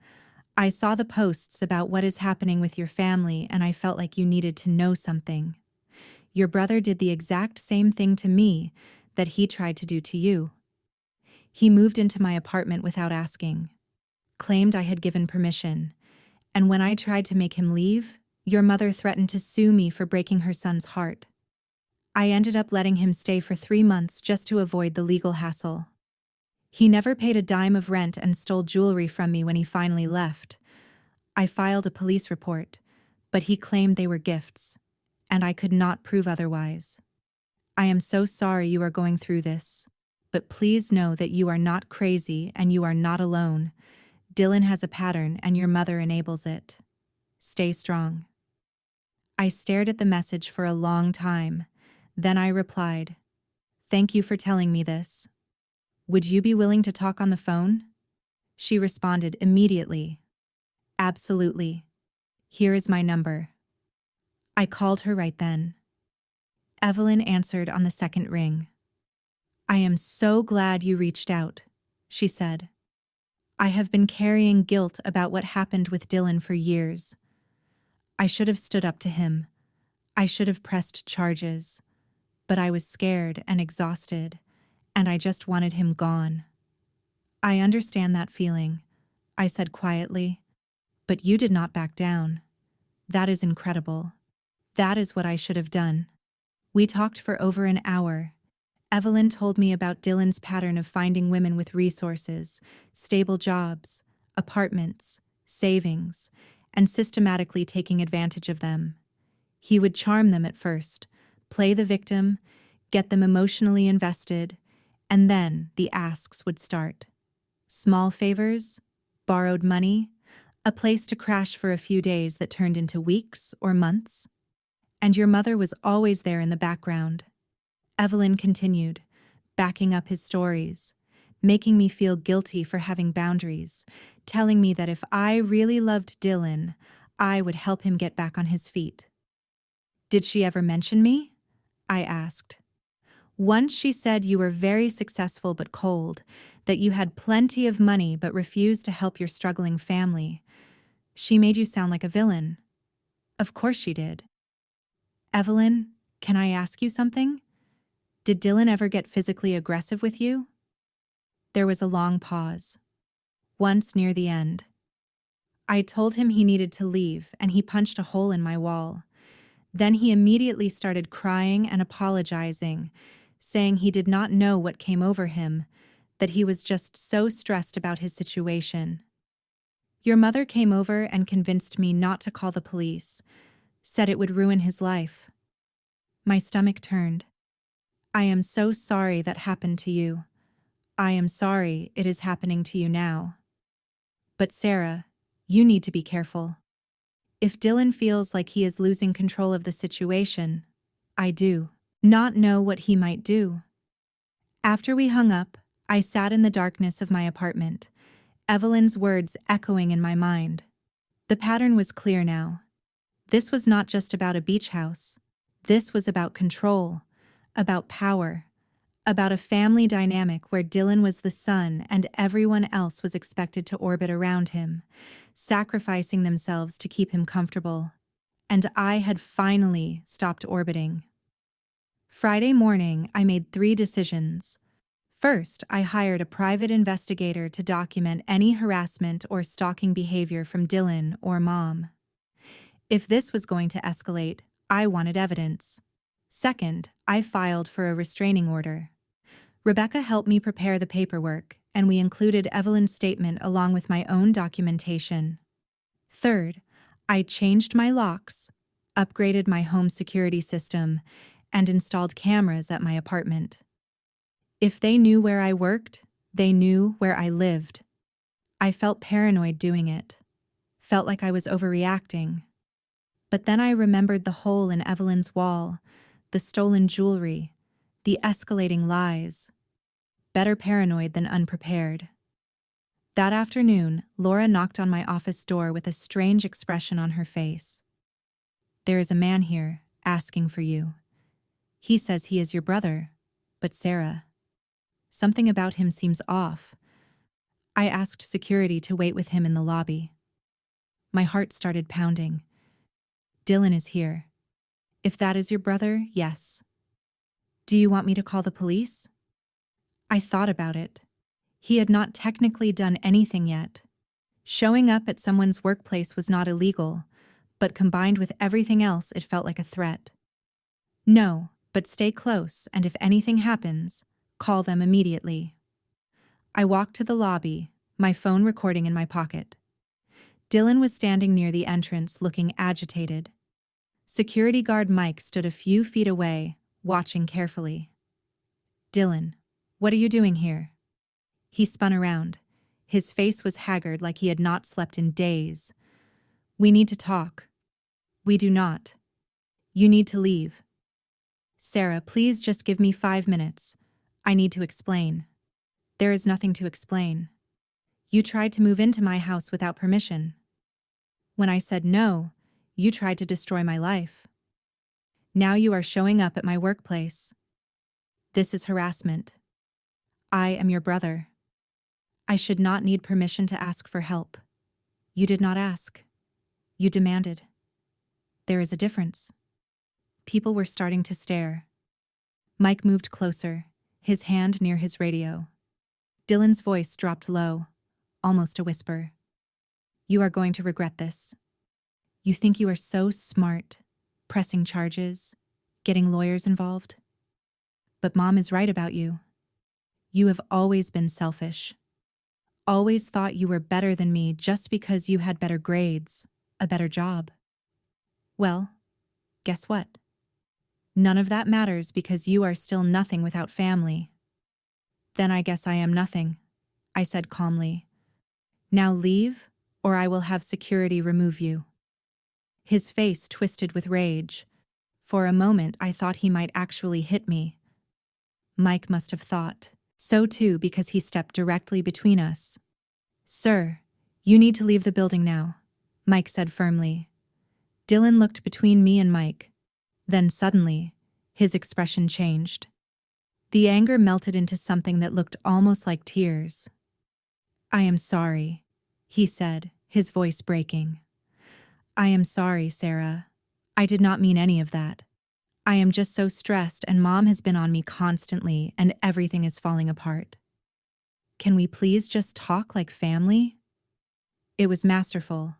I saw the posts about what is happening with your family and I felt like you needed to know something. Your brother did the exact same thing to me that he tried to do to you. He moved into my apartment without asking, claimed I had given permission, and when I tried to make him leave, your mother threatened to sue me for breaking her son's heart. I ended up letting him stay for 3 months just to avoid the legal hassle. He never paid a dime of rent and stole jewelry from me when he finally left. I filed a police report, but he claimed they were gifts, and I could not prove otherwise. I am so sorry you are going through this, but please know that you are not crazy and you are not alone. Dylan has a pattern and your mother enables it. Stay strong. I stared at the message for a long time. Then I replied, Thank you for telling me this. Would you be willing to talk on the phone? She responded immediately. Absolutely. Here is my number. I called her right then. Evelyn answered on the second ring. I am so glad you reached out, she said. I have been carrying guilt about what happened with Dylan for years. I should have stood up to him. I should have pressed charges. But I was scared and exhausted, and I just wanted him gone. I understand that feeling, I said quietly. But you did not back down. That is incredible. That is what I should have done. We talked for over an hour. Evelyn told me about Dylan's pattern of finding women with resources, stable jobs, apartments, savings, and systematically taking advantage of them. He would charm them at first, play the victim, get them emotionally invested, and then the asks would start. Small favors, borrowed money, a place to crash for a few days that turned into weeks or months. And your mother was always there in the background. Evelyn continued, backing up his stories, making me feel guilty for having boundaries, telling me that if I really loved Dylan, I would help him get back on his feet. Did she ever mention me? I asked. Once she said you were very successful but cold, that you had plenty of money but refused to help your struggling family. She made you sound like a villain. Of course she did. Evelyn, can I ask you something? Did Dylan ever get physically aggressive with you? There was a long pause. Once near the end. I told him he needed to leave, and he punched a hole in my wall. Then he immediately started crying and apologizing, saying he did not know what came over him, that he was just so stressed about his situation. Your mother came over and convinced me not to call the police, said it would ruin his life. My stomach turned. I am so sorry that happened to you. I am sorry it is happening to you now. But Sarah, you need to be careful. If Dylan feels like he is losing control of the situation, I do not know what he might do. After we hung up, I sat in the darkness of my apartment, Evelyn's words echoing in my mind. The pattern was clear now. This was not just about a beach house. This was about control, about power, about a family dynamic where Dylan was the sun and everyone else was expected to orbit around him, sacrificing themselves to keep him comfortable. And I had finally stopped orbiting. Friday morning, I made 3 decisions. First, I hired a private investigator to document any harassment or stalking behavior from Dylan or Mom. If this was going to escalate, I wanted evidence. Second, I filed for a restraining order. Rebecca helped me prepare the paperwork, and we included Evelyn's statement along with my own documentation. Third, I changed my locks, upgraded my home security system, and installed cameras at my apartment. If they knew where I worked, they knew where I lived. I felt paranoid doing it. Felt like I was overreacting. But then I remembered the hole in Evelyn's wall, the stolen jewelry, the escalating lies. Better paranoid than unprepared. That afternoon, Laura knocked on my office door with a strange expression on her face. There is a man here, asking for you. He says he is your brother, but Sarah. Something about him seems off. I asked security to wait with him in the lobby. My heart started pounding. Dylan is here. If that is your brother, yes. Do you want me to call the police? I thought about it. He had not technically done anything yet. Showing up at someone's workplace was not illegal, but combined with everything else, it felt like a threat. No, but stay close, and if anything happens, call them immediately. I walked to the lobby, my phone recording in my pocket. Dylan was standing near the entrance, looking agitated. Security guard Mike stood a few feet away, watching carefully. Dylan, what are you doing here? He spun around. His face was haggard like he had not slept in days. We need to talk. We do not. You need to leave. Sarah, please just give me 5 minutes. I need to explain. There is nothing to explain. You tried to move into my house without permission. When I said no, you tried to destroy my life. Now you are showing up at my workplace. This is harassment. I am your brother. I should not need permission to ask for help. You did not ask. You demanded. There is a difference. People were starting to stare. Mike moved closer, his hand near his radio. Dylan's voice dropped low, almost a whisper. You are going to regret this. You think you are so smart, pressing charges, getting lawyers involved. But Mom is right about you. You have always been selfish. Always thought you were better than me just because you had better grades, a better job. Well, guess what? None of that matters because you are still nothing without family. Then I guess I am nothing, I said calmly. Now leave, or I will have security remove you. His face twisted with rage. For a moment I thought he might actually hit me. Mike must have thought so too because he stepped directly between us. Sir, you need to leave the building now, Mike said firmly. Dylan looked between me and Mike. Then suddenly, his expression changed. The anger melted into something that looked almost like tears. I am sorry, he said, his voice breaking. I am sorry, Sarah. I did not mean any of that. I am just so stressed and Mom has been on me constantly and everything is falling apart. Can we please just talk like family? It was masterful.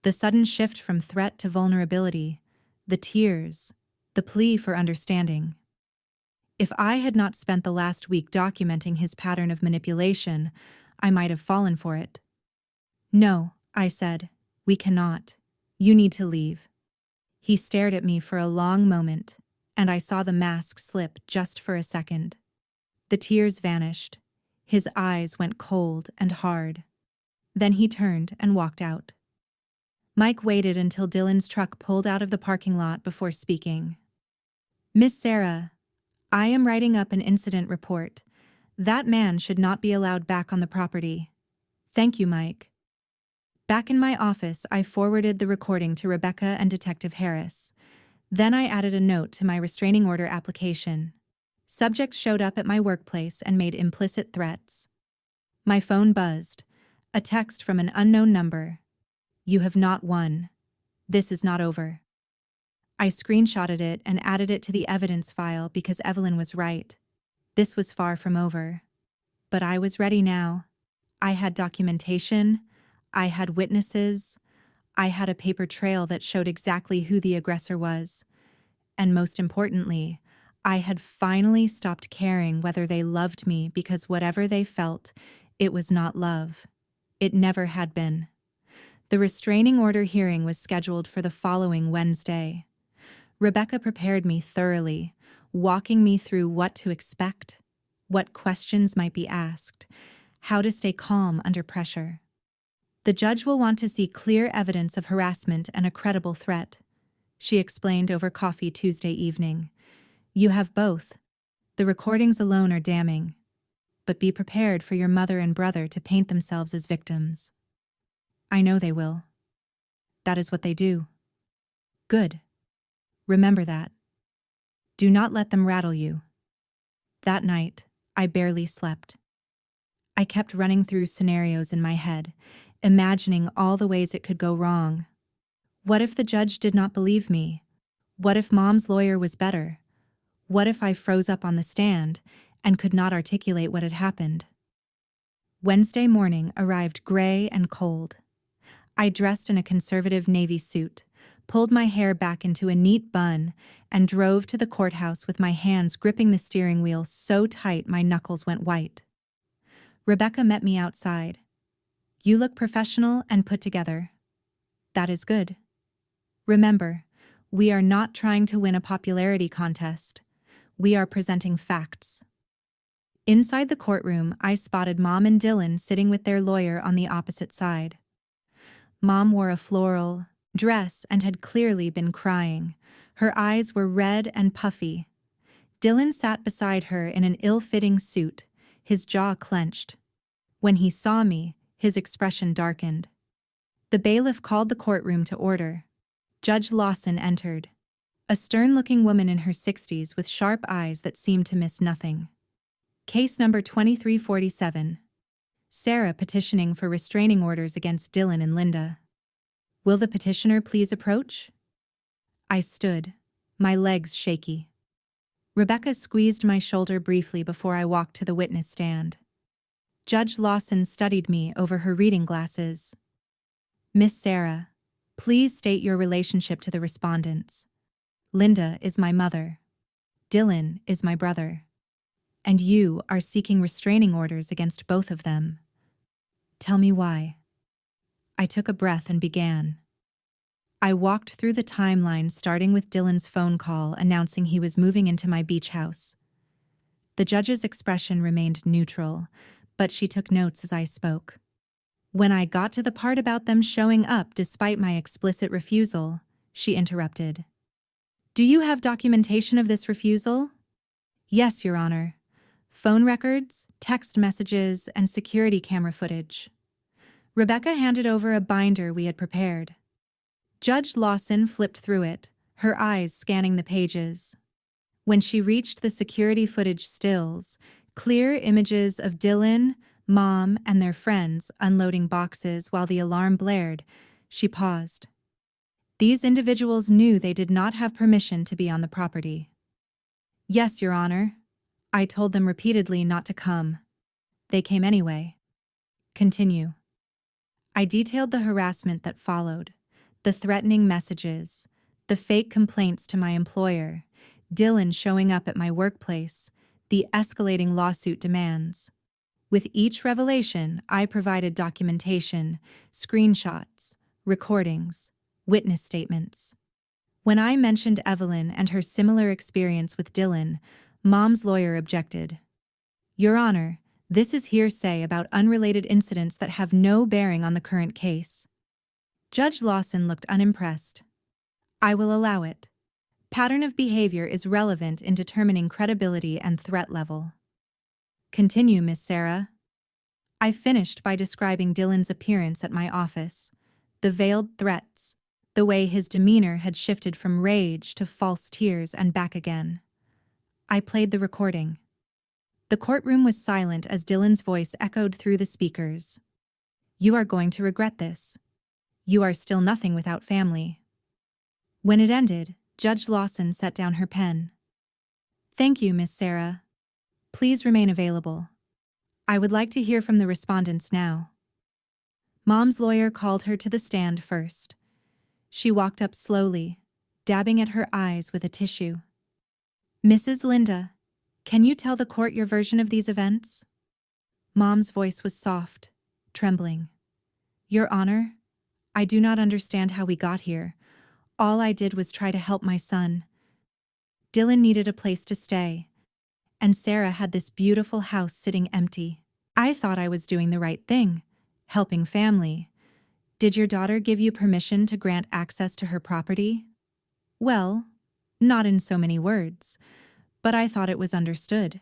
The sudden shift from threat to vulnerability, the tears, the plea for understanding. If I had not spent the last week documenting his pattern of manipulation, I might have fallen for it. No, I said, we cannot. You need to leave. He stared at me for a long moment, and I saw the mask slip just for a second. The tears vanished. His eyes went cold and hard. Then he turned and walked out. Mike waited until Dylan's truck pulled out of the parking lot before speaking. Miss Sarah, I am writing up an incident report. That man should not be allowed back on the property. Thank you, Mike. Back in my office, I forwarded the recording to Rebecca and Detective Harris. Then I added a note to my restraining order application. Subject showed up at my workplace and made implicit threats. My phone buzzed. A text from an unknown number. You have not won. This is not over. I screenshotted it and added it to the evidence file because Evelyn was right. This was far from over. But I was ready now. I had documentation. I had witnesses. I had a paper trail that showed exactly who the aggressor was. And most importantly, I had finally stopped caring whether they loved me because whatever they felt, it was not love. It never had been. The restraining order hearing was scheduled for the following Wednesday. Rebecca prepared me thoroughly, walking me through what to expect, what questions might be asked, how to stay calm under pressure. The judge will want to see clear evidence of harassment and a credible threat, she explained over coffee Tuesday evening. You have both. The recordings alone are damning. But be prepared for your mother and brother to paint themselves as victims. I know they will. That is what they do. Good. Remember that. Do not let them rattle you. That night, I barely slept. I kept running through scenarios in my head, imagining all the ways it could go wrong. What if the judge did not believe me? What if Mom's lawyer was better? What if I froze up on the stand and could not articulate what had happened? Wednesday morning arrived gray and cold. I dressed in a conservative navy suit, pulled my hair back into a neat bun, and drove to the courthouse with my hands gripping the steering wheel so tight my knuckles went white. Rebecca met me outside. You look professional and put together. That is good. Remember, we are not trying to win a popularity contest. We are presenting facts. Inside the courtroom, I spotted Mom and Dylan sitting with their lawyer on the opposite side. Mom wore a floral dress and had clearly been crying. Her eyes were red and puffy. Dylan sat beside her in an ill-fitting suit, his jaw clenched. When he saw me, his expression darkened. The bailiff called the courtroom to order. Judge Lawson entered. A stern-looking woman in her 60s with sharp eyes that seemed to miss nothing. Case number 2347. Sarah petitioning for restraining orders against Dylan and Linda. Will the petitioner please approach? I stood, my legs shaky. Rebecca squeezed my shoulder briefly before I walked to the witness stand. Judge Lawson studied me over her reading glasses. Miss Sarah, please state your relationship to the respondents. Linda is my mother. Dylan is my brother. And you are seeking restraining orders against both of them. Tell me why. I took a breath and began. I walked through the timeline starting with Dylan's phone call announcing he was moving into my beach house. The judge's expression remained neutral, but she took notes as I spoke. When I got to the part about them showing up despite my explicit refusal, she interrupted. Do you have documentation of this refusal? Yes, Your Honor. Phone records, text messages, and security camera footage. Rebecca handed over a binder we had prepared. Judge Lawson flipped through it, her eyes scanning the pages. When she reached the security footage stills, clear images of Dylan, Mom, and their friends unloading boxes while the alarm blared, she paused. These individuals knew they did not have permission to be on the property. Yes, Your Honor. I told them repeatedly not to come. They came anyway. Continue. I detailed the harassment that followed, the threatening messages, the fake complaints to my employer, Dylan showing up at my workplace, the escalating lawsuit demands. With each revelation, I provided documentation, screenshots, recordings, witness statements. When I mentioned Evelyn and her similar experience with Dylan, Mom's lawyer objected. Your Honor, this is hearsay about unrelated incidents that have no bearing on the current case. Judge Lawson looked unimpressed. I will allow it. Pattern of behavior is relevant in determining credibility and threat level. Continue, Miss Sarah. I finished by describing Dylan's appearance at my office, the veiled threats, the way his demeanor had shifted from rage to false tears and back again. I played the recording. The courtroom was silent as Dylan's voice echoed through the speakers. You are going to regret this. You are still nothing without family. When it ended, Judge Lawson set down her pen. Thank you, Miss Sarah. Please remain available. I would like to hear from the respondents now. Mom's lawyer called her to the stand first. She walked up slowly, dabbing at her eyes with a tissue. Mrs. Linda, can you tell the court your version of these events? Mom's voice was soft, trembling. Your Honor, I do not understand how we got here. All I did was try to help my son. Dylan needed a place to stay, and Sarah had this beautiful house sitting empty. I thought I was doing the right thing, helping family. Did your daughter give you permission to grant access to her property? Well, not in so many words, but I thought it was understood.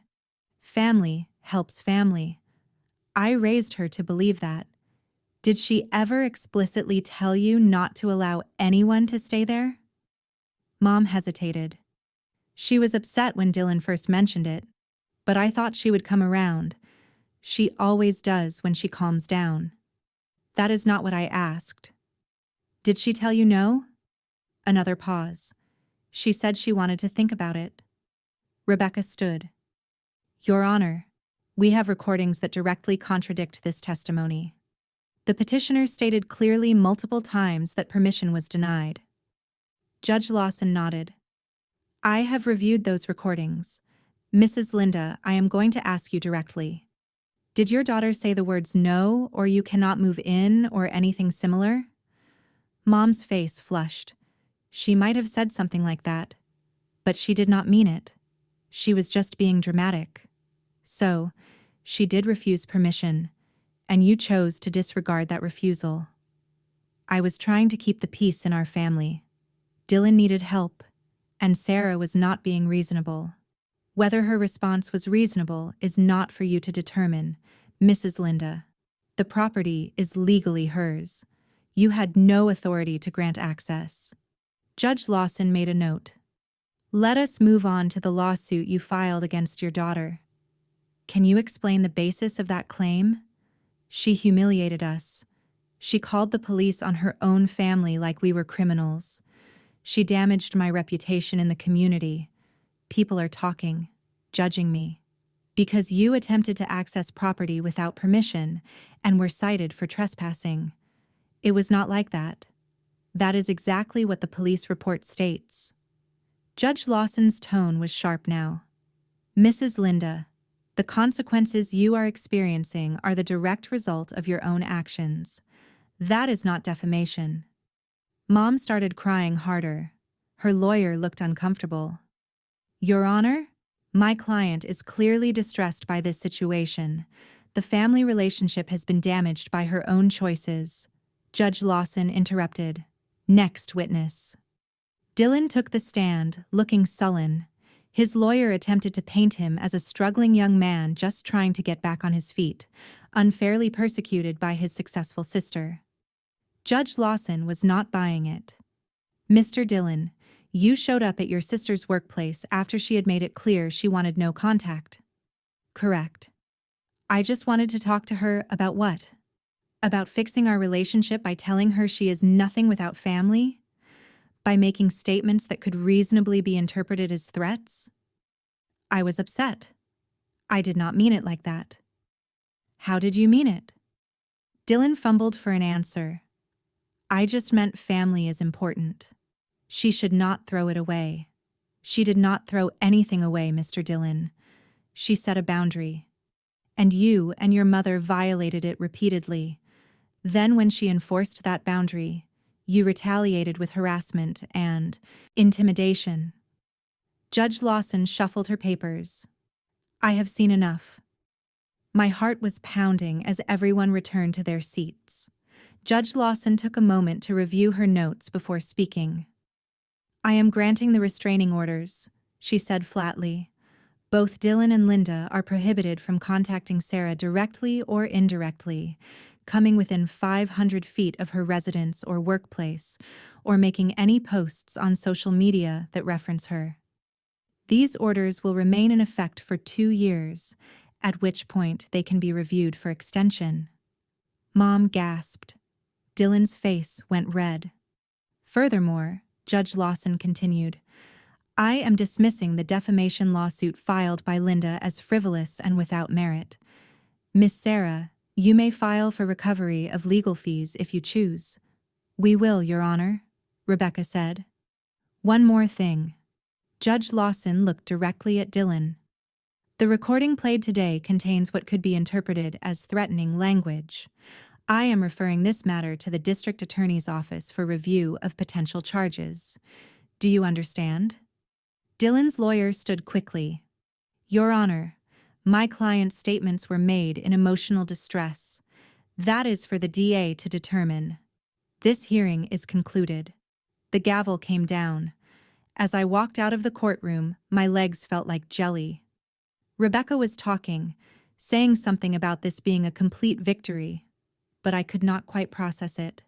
Family helps family. I raised her to believe that. Did she ever explicitly tell you not to allow anyone to stay there? Mom hesitated. She was upset when Dylan first mentioned it, but I thought she would come around. She always does when she calms down. That is not what I asked. Did she tell you no? Another pause. She said she wanted to think about it. Rebecca stood. Your Honor, we have recordings that directly contradict this testimony. The petitioner stated clearly multiple times that permission was denied. Judge Lawson nodded. I have reviewed those recordings. Mrs. Linda, I am going to ask you directly. Did your daughter say the words no, or you cannot move in, or anything similar? Mom's face flushed. She might have said something like that, but she did not mean it. She was just being dramatic. So, she did refuse permission, and you chose to disregard that refusal. I was trying to keep the peace in our family. Dylan needed help, and Sarah was not being reasonable. Whether her response was reasonable is not for you to determine, Mrs. Linda. The property is legally hers. You had no authority to grant access. Judge Lawson made a note. Let us move on to the lawsuit you filed against your daughter. Can you explain the basis of that claim? She humiliated us. She called the police on her own family like we were criminals. She damaged my reputation in the community. People are talking, judging me. Because you attempted to access property without permission and were cited for trespassing. It was not like that. That is exactly what the police report states. Judge Lawson's tone was sharp now. Mrs. Linda, the consequences you are experiencing are the direct result of your own actions. That is not defamation. Mom started crying harder. Her lawyer looked uncomfortable. Your Honor, my client is clearly distressed by this situation. The family relationship has been damaged by her own choices. Judge Lawson interrupted. Next witness. Dylan took the stand, looking sullen. His lawyer attempted to paint him as a struggling young man just trying to get back on his feet, unfairly persecuted by his successful sister. Judge Lawson was not buying it. Mr. Dylan, you showed up at your sister's workplace after she had made it clear she wanted no contact. Correct. I just wanted to talk to her about what? About fixing our relationship by telling her she is nothing without family? By making statements that could reasonably be interpreted as threats? I was upset. I did not mean it like that. How did you mean it? Dylan fumbled for an answer. I just meant family is important. She should not throw it away. She did not throw anything away, Mr. Dylan. She set a boundary. And you and your mother violated it repeatedly. Then when she enforced that boundary, you retaliated with harassment and intimidation. Judge Lawson shuffled her papers. I have seen enough. My heart was pounding as everyone returned to their seats. Judge Lawson took a moment to review her notes before speaking. I am granting the restraining orders, she said flatly. Both Dylan and Linda are prohibited from contacting Sarah directly or indirectly, coming within 500 feet of her residence or workplace, or making any posts on social media that reference her. These orders will remain in effect for 2 years, at which point they can be reviewed for extension. Mom gasped. Dylan's face went red. Furthermore, Judge Lawson continued, I am dismissing the defamation lawsuit filed by Linda as frivolous and without merit. Miss Sarah, you may file for recovery of legal fees if you choose. We will, Your Honor, Rebecca said. One more thing. Judge Lawson looked directly at Dylan. The recording played today contains what could be interpreted as threatening language. I am referring this matter to the District Attorney's Office for review of potential charges. Do you understand? Dylan's lawyer stood quickly. Your Honor, my client's statements were made in emotional distress. That is for the DA to determine. This hearing is concluded. The gavel came down. As I walked out of the courtroom, my legs felt like jelly. Rebecca was talking, saying something about this being a complete victory, but I could not quite process it.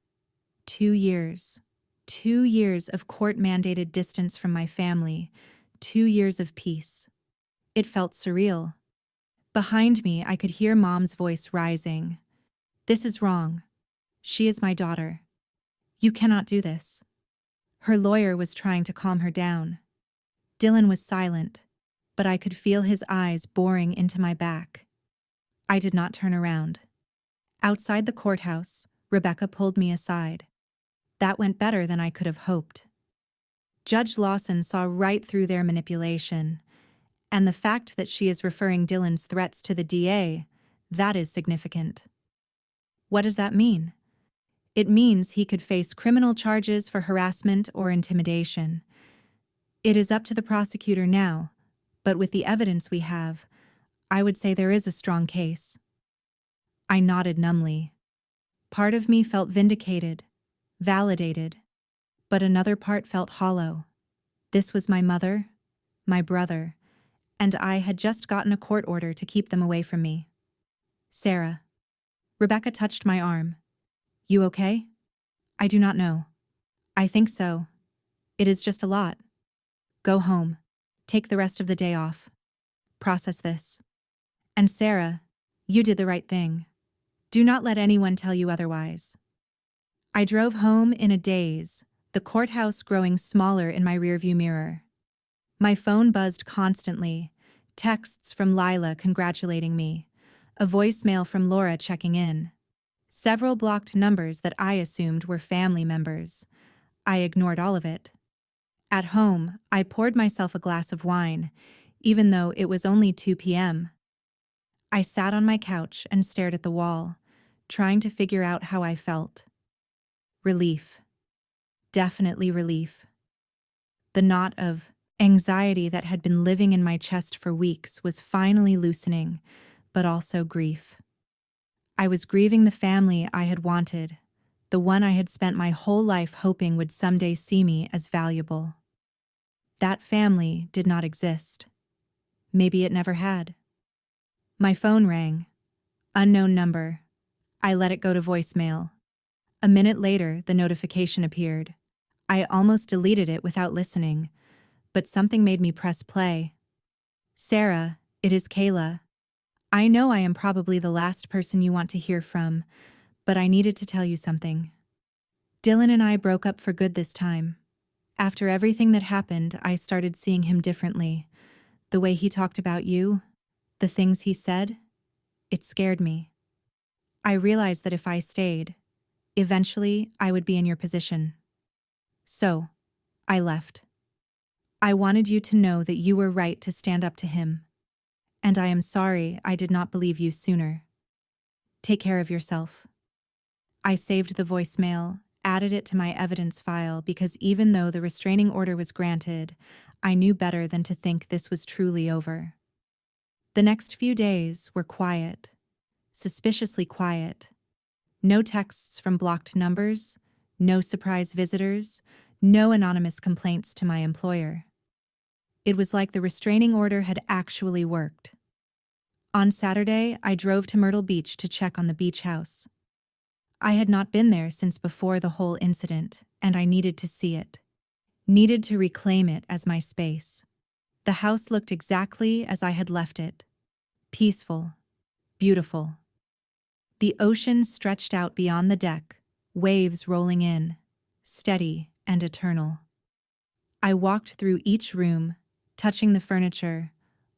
2 years. 2 years of court-mandated distance from my family. 2 years of peace. It felt surreal. Behind me, I could hear Mom's voice rising. This is wrong. She is my daughter. You cannot do this. Her lawyer was trying to calm her down. Dylan was silent, but I could feel his eyes boring into my back. I did not turn around. Outside the courthouse, Rebecca pulled me aside. That went better than I could have hoped. Judge Lawson saw right through their manipulation, and the fact that she is referring Dylan's threats to the DA, that is significant. What does that mean? It means he could face criminal charges for harassment or intimidation. It is up to the prosecutor now, but with the evidence we have, I would say there is a strong case. I nodded numbly. Part of me felt vindicated, validated, but another part felt hollow. This was my mother, my brother, and I had just gotten a court order to keep them away from me. Sarah. Rebecca touched my arm. You okay? I do not know. I think so. It is just a lot. Go home. Take the rest of the day off. Process this. And Sarah, you did the right thing. Do not let anyone tell you otherwise. I drove home in a daze, the courthouse growing smaller in my rearview mirror. My phone buzzed constantly, texts from Lila congratulating me, a voicemail from Laura checking in, several blocked numbers that I assumed were family members. I ignored all of it. At home, I poured myself a glass of wine, even though it was only 2 p.m. I sat on my couch and stared at the wall, trying to figure out how I felt. Relief. Definitely relief. The knot of anxiety that had been living in my chest for weeks was finally loosening, but also grief. I was grieving the family I had wanted, the one I had spent my whole life hoping would someday see me as valuable. That family did not exist. Maybe it never had. My phone rang. Unknown number. I let it go to voicemail. A minute later, the notification appeared. I almost deleted it without listening, but something made me press play. Sarah, it is Kayla. I know I am probably the last person you want to hear from, but I needed to tell you something. Dylan and I broke up for good this time. After everything that happened, I started seeing him differently. The way he talked about you, the things he said, it scared me. I realized that if I stayed, eventually I would be in your position. So, I left. I wanted you to know that you were right to stand up to him. And I am sorry I did not believe you sooner. Take care of yourself. I saved the voicemail, added it to my evidence file because even though the restraining order was granted, I knew better than to think this was truly over. The next few days were quiet, suspiciously quiet. No texts from blocked numbers, no surprise visitors, no anonymous complaints to my employer. It was like the restraining order had actually worked. On Saturday, I drove to Myrtle Beach to check on the beach house. I had not been there since before the whole incident, and I needed to see it. Needed to reclaim it as my space. The house looked exactly as I had left it. Peaceful. Beautiful. The ocean stretched out beyond the deck, waves rolling in, steady and eternal. I walked through each room, touching the furniture,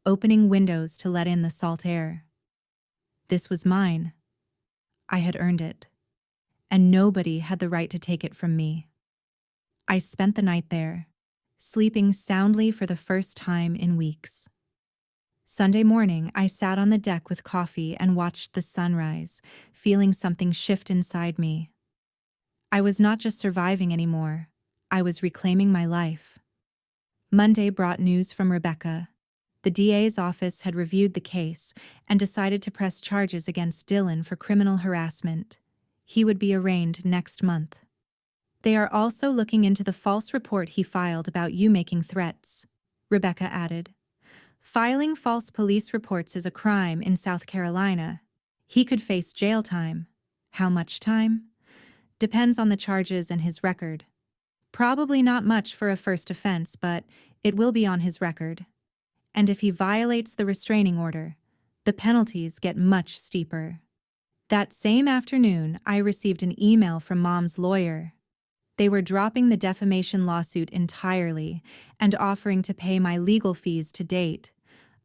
opening windows to let in the salt air. This was mine. I had earned it. And nobody had the right to take it from me. I spent the night there, sleeping soundly for the first time in weeks. Sunday morning, I sat on the deck with coffee and watched the sunrise, feeling something shift inside me. I was not just surviving anymore, I was reclaiming my life. Monday brought news from Rebecca. The DA's office had reviewed the case and decided to press charges against Dylan for criminal harassment. He would be arraigned next month. They are also looking into the false report he filed about you making threats, Rebecca added. Filing false police reports is a crime in South Carolina. He could face jail time. How much time? Depends on the charges and his record. Probably not much for a first offense, but it will be on his record. And if he violates the restraining order, the penalties get much steeper. That same afternoon, I received an email from Mom's lawyer. They were dropping the defamation lawsuit entirely and offering to pay my legal fees to date,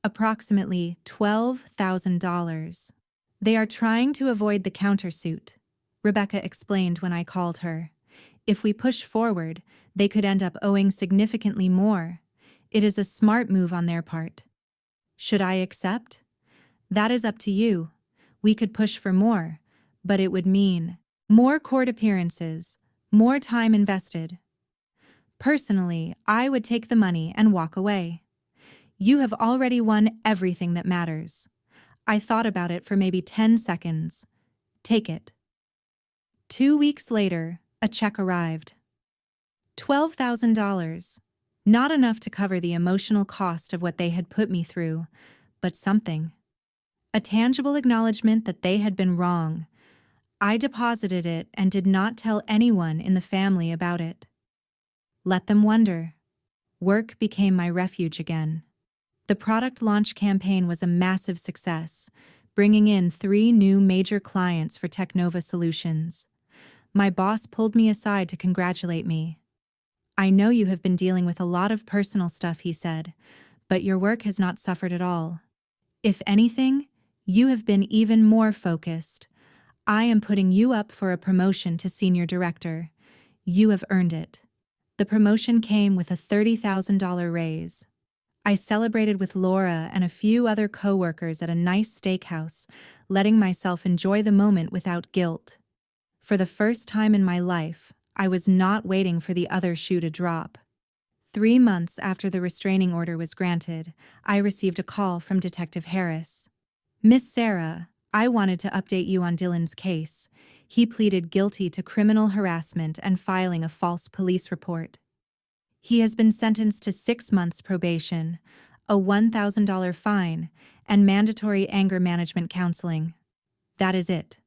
approximately $12,000. They are trying to avoid the countersuit, Rebecca explained when I called her. If we push forward, they could end up owing significantly more. It is a smart move on their part. Should I accept? That is up to you. We could push for more, but it would mean more court appearances, more time invested. Personally, I would take the money and walk away. You have already won everything that matters. I thought about it for maybe 10 seconds. Take it. 2 weeks later, a check arrived. $12,000. Not enough to cover the emotional cost of what they had put me through, but something. A tangible acknowledgement that they had been wrong. I deposited it and did not tell anyone in the family about it. Let them wonder. Work became my refuge again. The product launch campaign was a massive success, bringing in 3 new major clients for Technova Solutions. My boss pulled me aside to congratulate me. "I know you have been dealing with a lot of personal stuff," he said, "but your work has not suffered at all. If anything, you have been even more focused. I am putting you up for a promotion to senior director. You have earned it." The promotion came with a $30,000 raise. I celebrated with Laura and a few other coworkers at a nice steakhouse, letting myself enjoy the moment without guilt. For the first time in my life, I was not waiting for the other shoe to drop. 3 months after the restraining order was granted, I received a call from Detective Harris. "Miss Sarah, I wanted to update you on Dylan's case. He pleaded guilty to criminal harassment and filing a false police report. He has been sentenced to 6 months probation, a $1,000 fine, and mandatory anger management counseling. That is it.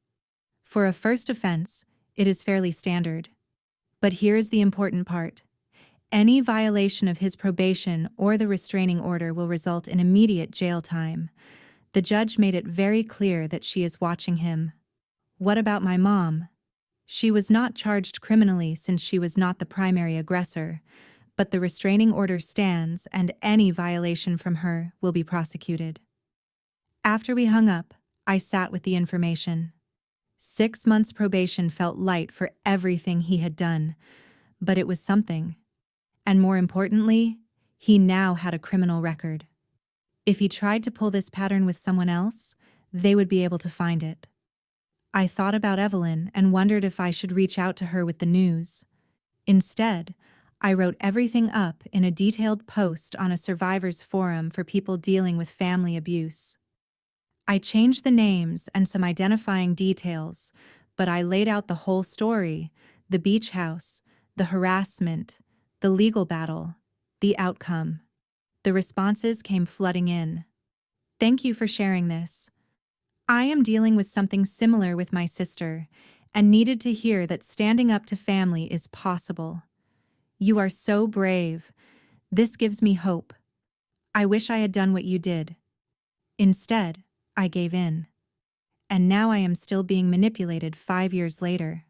For a first offense, it is fairly standard. But here is the important part. Any violation of his probation or the restraining order will result in immediate jail time. The judge made it very clear that she is watching him." What about my mom? She was not charged criminally since she was not the primary aggressor, but the restraining order stands and any violation from her will be prosecuted. After we hung up, I sat with the information. 6 months probation felt light for everything he had done, but it was something. And more importantly, he now had a criminal record. If he tried to pull this pattern with someone else, they would be able to find it. I thought about Evelyn and wondered if I should reach out to her with the news. Instead, I wrote everything up in a detailed post on a survivors forum for people dealing with family abuse. I changed the names and some identifying details, but I laid out the whole story: the beach house, the harassment, the legal battle, the outcome. The responses came flooding in. "Thank you for sharing this. I am dealing with something similar with my sister and needed to hear that standing up to family is possible. You are so brave. This gives me hope. I wish I had done what you did. Instead, I gave in. And now I am still being manipulated 5 years later."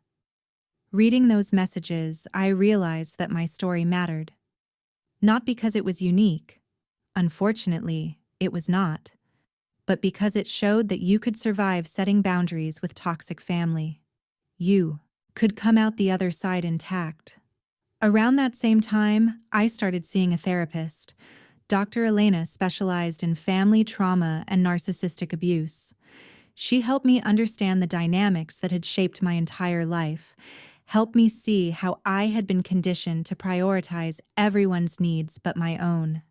Reading those messages, I realized that my story mattered. Not because it was unique. Unfortunately, it was not. But because it showed that you could survive setting boundaries with toxic family. You could come out the other side intact. Around that same time, I started seeing a therapist. Dr. Elena specialized in family trauma and narcissistic abuse. She helped me understand the dynamics that had shaped my entire life, helped me see how I had been conditioned to prioritize everyone's needs but my own.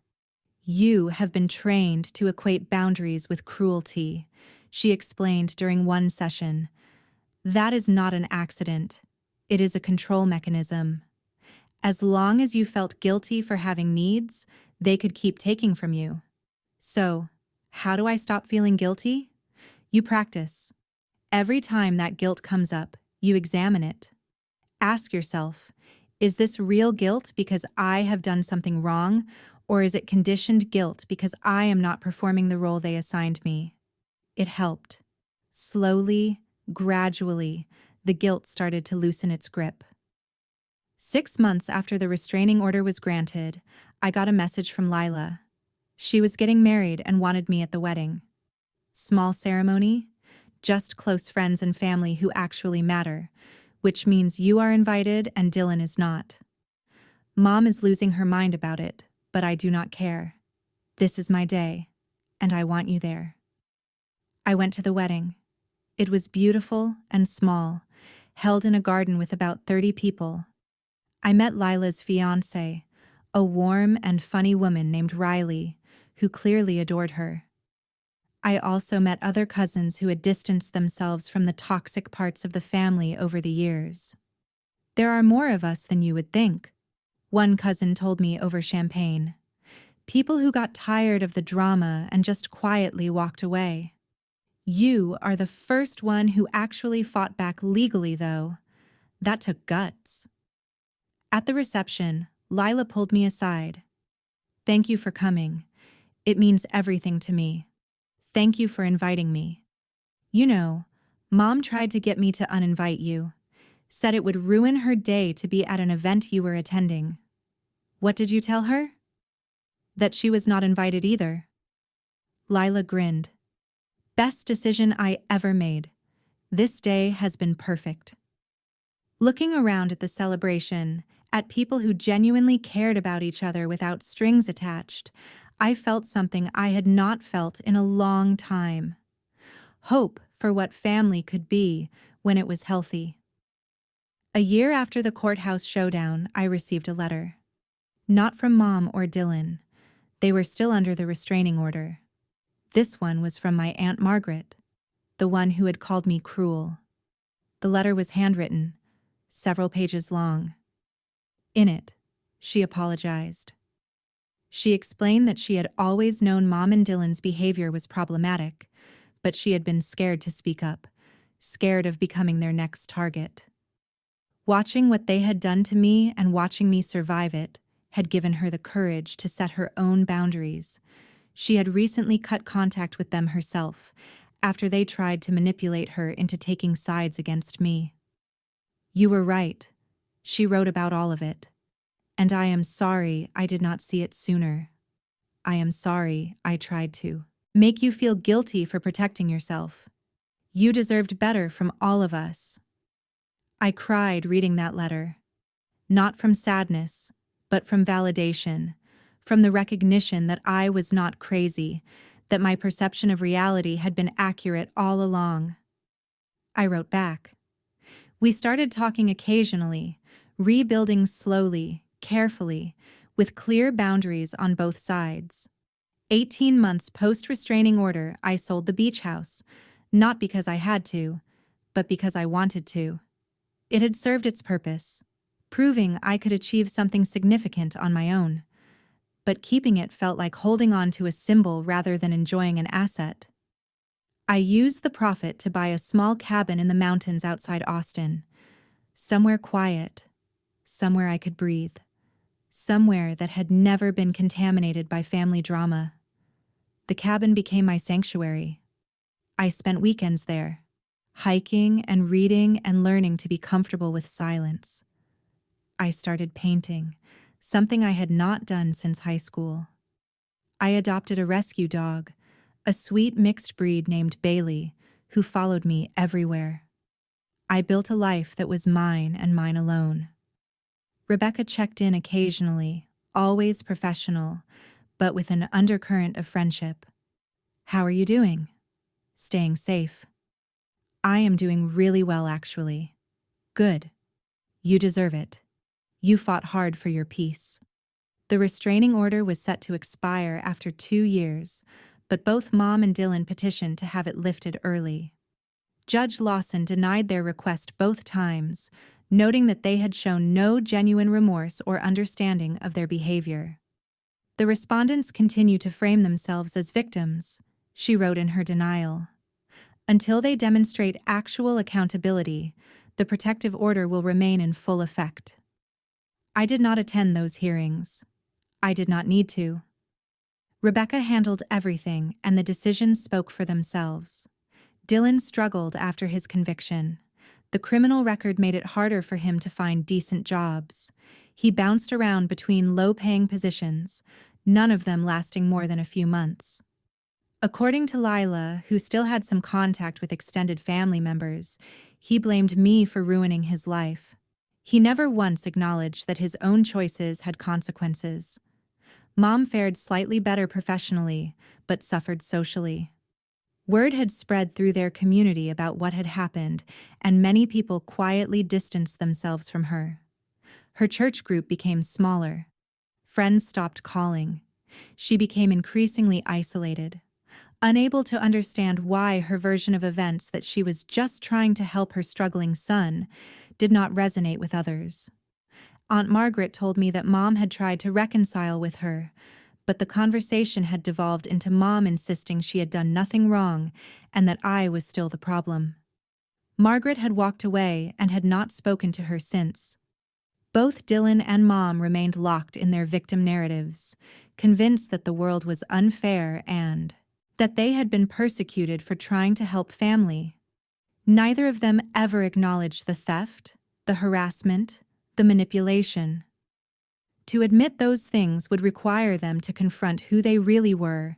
"You have been trained to equate boundaries with cruelty," she explained during one session. "That is not an accident. It is a control mechanism. As long as you felt guilty for having needs, they could keep taking from you. So, how do I stop feeling guilty? You practice. Every time that guilt comes up, you examine it. Ask yourself, is this real guilt because I have done something wrong, or is it conditioned guilt because I am not performing the role they assigned me?" It helped. Slowly, gradually, the guilt started to loosen its grip. 6 months after the restraining order was granted, I got a message from Lila. She was getting married and wanted me at the wedding. Small ceremony, just close friends and family who actually matter, which means you are invited and Dylan is not. Mom is losing her mind about it, but I do not care. This is my day, and I want you there. I went to the wedding. It was beautiful and small, held in a garden with about 30 people. I met Lila's fiancé, a warm and funny woman named Riley, who clearly adored her. I also met other cousins who had distanced themselves from the toxic parts of the family over the years. There are more of us than you would think. one cousin told me over champagne. People who got tired of the drama and just quietly walked away. You are the first one who actually fought back legally, though. That took guts. At the reception, Lila pulled me aside. Thank you for coming. It means everything to me. Thank you for inviting me. You know, Mom tried to get me to uninvite you. Said it would ruin her day to be at an event you were attending. What did you tell her? That she was not invited either. Lila grinned. Best decision I ever made. This day has been perfect. Looking around at the celebration, at people who genuinely cared about each other without strings attached, I felt something I had not felt in a long time. Hope for what family could be when it was healthy. A year after the courthouse showdown, I received a letter. Not from Mom or Dylan. They were still under the restraining order. This one was from my Aunt Margaret, the one who had called me cruel. The letter was handwritten, several pages long. In it, she apologized. She explained that she had always known Mom and Dylan's behavior was problematic, but she had been scared to speak up, scared of becoming their next target. Watching what they had done to me and watching me survive it had given her the courage to set her own boundaries. She had recently cut contact with them herself, after they tried to manipulate her into taking sides against me. You were right. She wrote about all of it. And I am sorry I did not see it sooner. I am sorry I tried to make you feel guilty for protecting yourself. You deserved better from all of us. I cried reading that letter. Not from sadness, but from validation, from the recognition that I was not crazy, that my perception of reality had been accurate all along. I wrote back. We started talking occasionally, rebuilding slowly, carefully, with clear boundaries on both sides. 18 months post-restraining order, I sold the beach house, not because I had to, but because I wanted to. It had served its purpose, proving I could achieve something significant on my own. But keeping it felt like holding on to a symbol rather than enjoying an asset. I used the profit to buy a small cabin in the mountains outside Austin. Somewhere quiet, somewhere I could breathe, somewhere that had never been contaminated by family drama. The cabin became my sanctuary. I spent weekends there, hiking and reading and learning to be comfortable with silence. I started painting, something I had not done since high school. I adopted a rescue dog, a sweet mixed breed named Bailey, who followed me everywhere. I built a life that was mine and mine alone. Rebecca checked in occasionally, always professional, but with an undercurrent of friendship. How are you doing? Staying safe. I am doing really well, actually. Good. You deserve it. You fought hard for your peace. The restraining order was set to expire after 2 years, but both Mom and Dylan petitioned to have it lifted early. Judge Lawson denied their request both times, noting that they had shown no genuine remorse or understanding of their behavior. The respondents continue to frame themselves as victims, she wrote in her denial. Until they demonstrate actual accountability, the protective order will remain in full effect. I did not attend those hearings. I did not need to. Rebecca handled everything, and the decisions spoke for themselves. Dylan struggled after his conviction. The criminal record made it harder for him to find decent jobs. He bounced around between low-paying positions, none of them lasting more than a few months. According to Lila, who still had some contact with extended family members, he blamed me for ruining his life. He never once acknowledged that his own choices had consequences. Mom fared slightly better professionally, but suffered socially. Word had spread through their community about what had happened, and many people quietly distanced themselves from her. Her church group became smaller. Friends stopped calling. She became increasingly isolated, unable to understand why her version of events that she was just trying to help her struggling son did not resonate with others. Aunt Margaret told me that Mom had tried to reconcile with her, but the conversation had devolved into Mom insisting she had done nothing wrong and that I was still the problem. Margaret had walked away and had not spoken to her since. Both Dylan and Mom remained locked in their victim narratives, convinced that the world was unfair and that they had been persecuted for trying to help family. Neither of them ever acknowledged the theft, the harassment, the manipulation. To admit those things would require them to confront who they really were,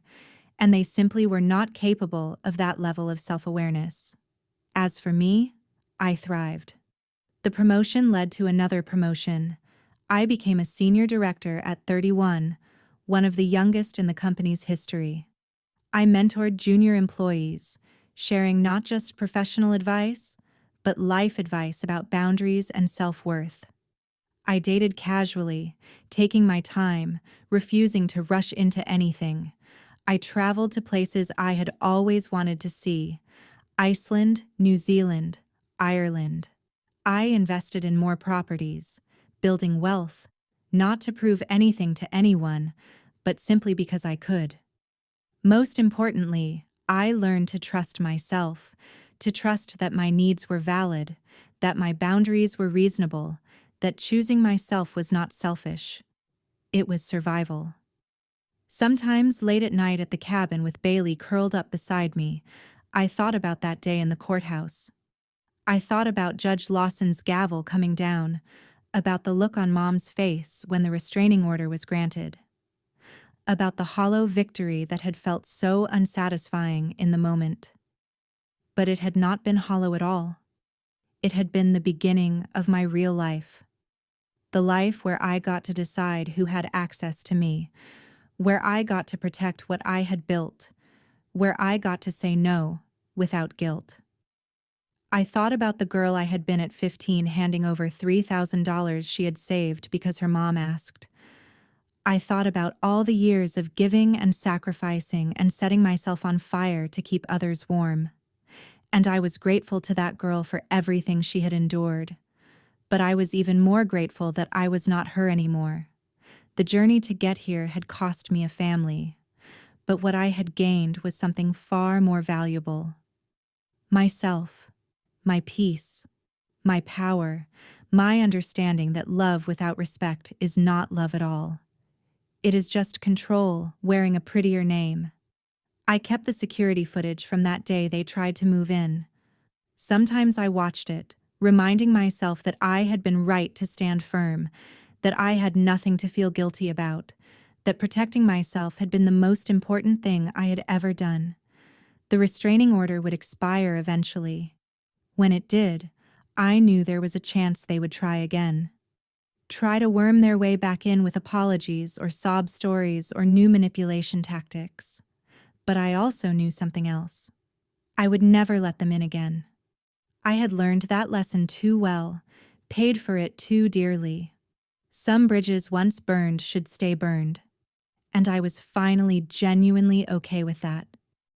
and they simply were not capable of that level of self-awareness. As for me, I thrived. The promotion led to another promotion. I became a senior director at 31, one of the youngest in the company's history. I mentored junior employees, sharing not just professional advice, but life advice about boundaries and self-worth. I dated casually, taking my time, refusing to rush into anything. I traveled to places I had always wanted to see: Iceland, New Zealand, Ireland. I invested in more properties, building wealth, not to prove anything to anyone, but simply because I could. Most importantly, I learned to trust myself, to trust that my needs were valid, that my boundaries were reasonable, that choosing myself was not selfish. It was survival. Sometimes late at night at the cabin with Bailey curled up beside me, I thought about that day in the courthouse. I thought about Judge Lawson's gavel coming down, about the look on Mom's face when the restraining order was granted, about the hollow victory that had felt so unsatisfying in the moment. But it had not been hollow at all. It had been the beginning of my real life. The life where I got to decide who had access to me, where I got to protect what I had built, where I got to say no without guilt. I thought about the girl I had been at 15 handing over $3,000 she had saved because her mom asked. I thought about all the years of giving and sacrificing and setting myself on fire to keep others warm. And I was grateful to that girl for everything she had endured. But I was even more grateful that I was not her anymore. The journey to get here had cost me a family, but what I had gained was something far more valuable. Myself, my peace, my power, my understanding that love without respect is not love at all. It is just control wearing a prettier name. I kept the security footage from that day they tried to move in. Sometimes I watched it, reminding myself that I had been right to stand firm, that I had nothing to feel guilty about, that protecting myself had been the most important thing I had ever done. The restraining order would expire eventually. When it did, I knew there was a chance they would try again. Try to worm their way back in with apologies or sob stories or new manipulation tactics. But I also knew something else. I would never let them in again. I had learned that lesson too well, paid for it too dearly. Some bridges once burned should stay burned. And I was finally genuinely okay with that.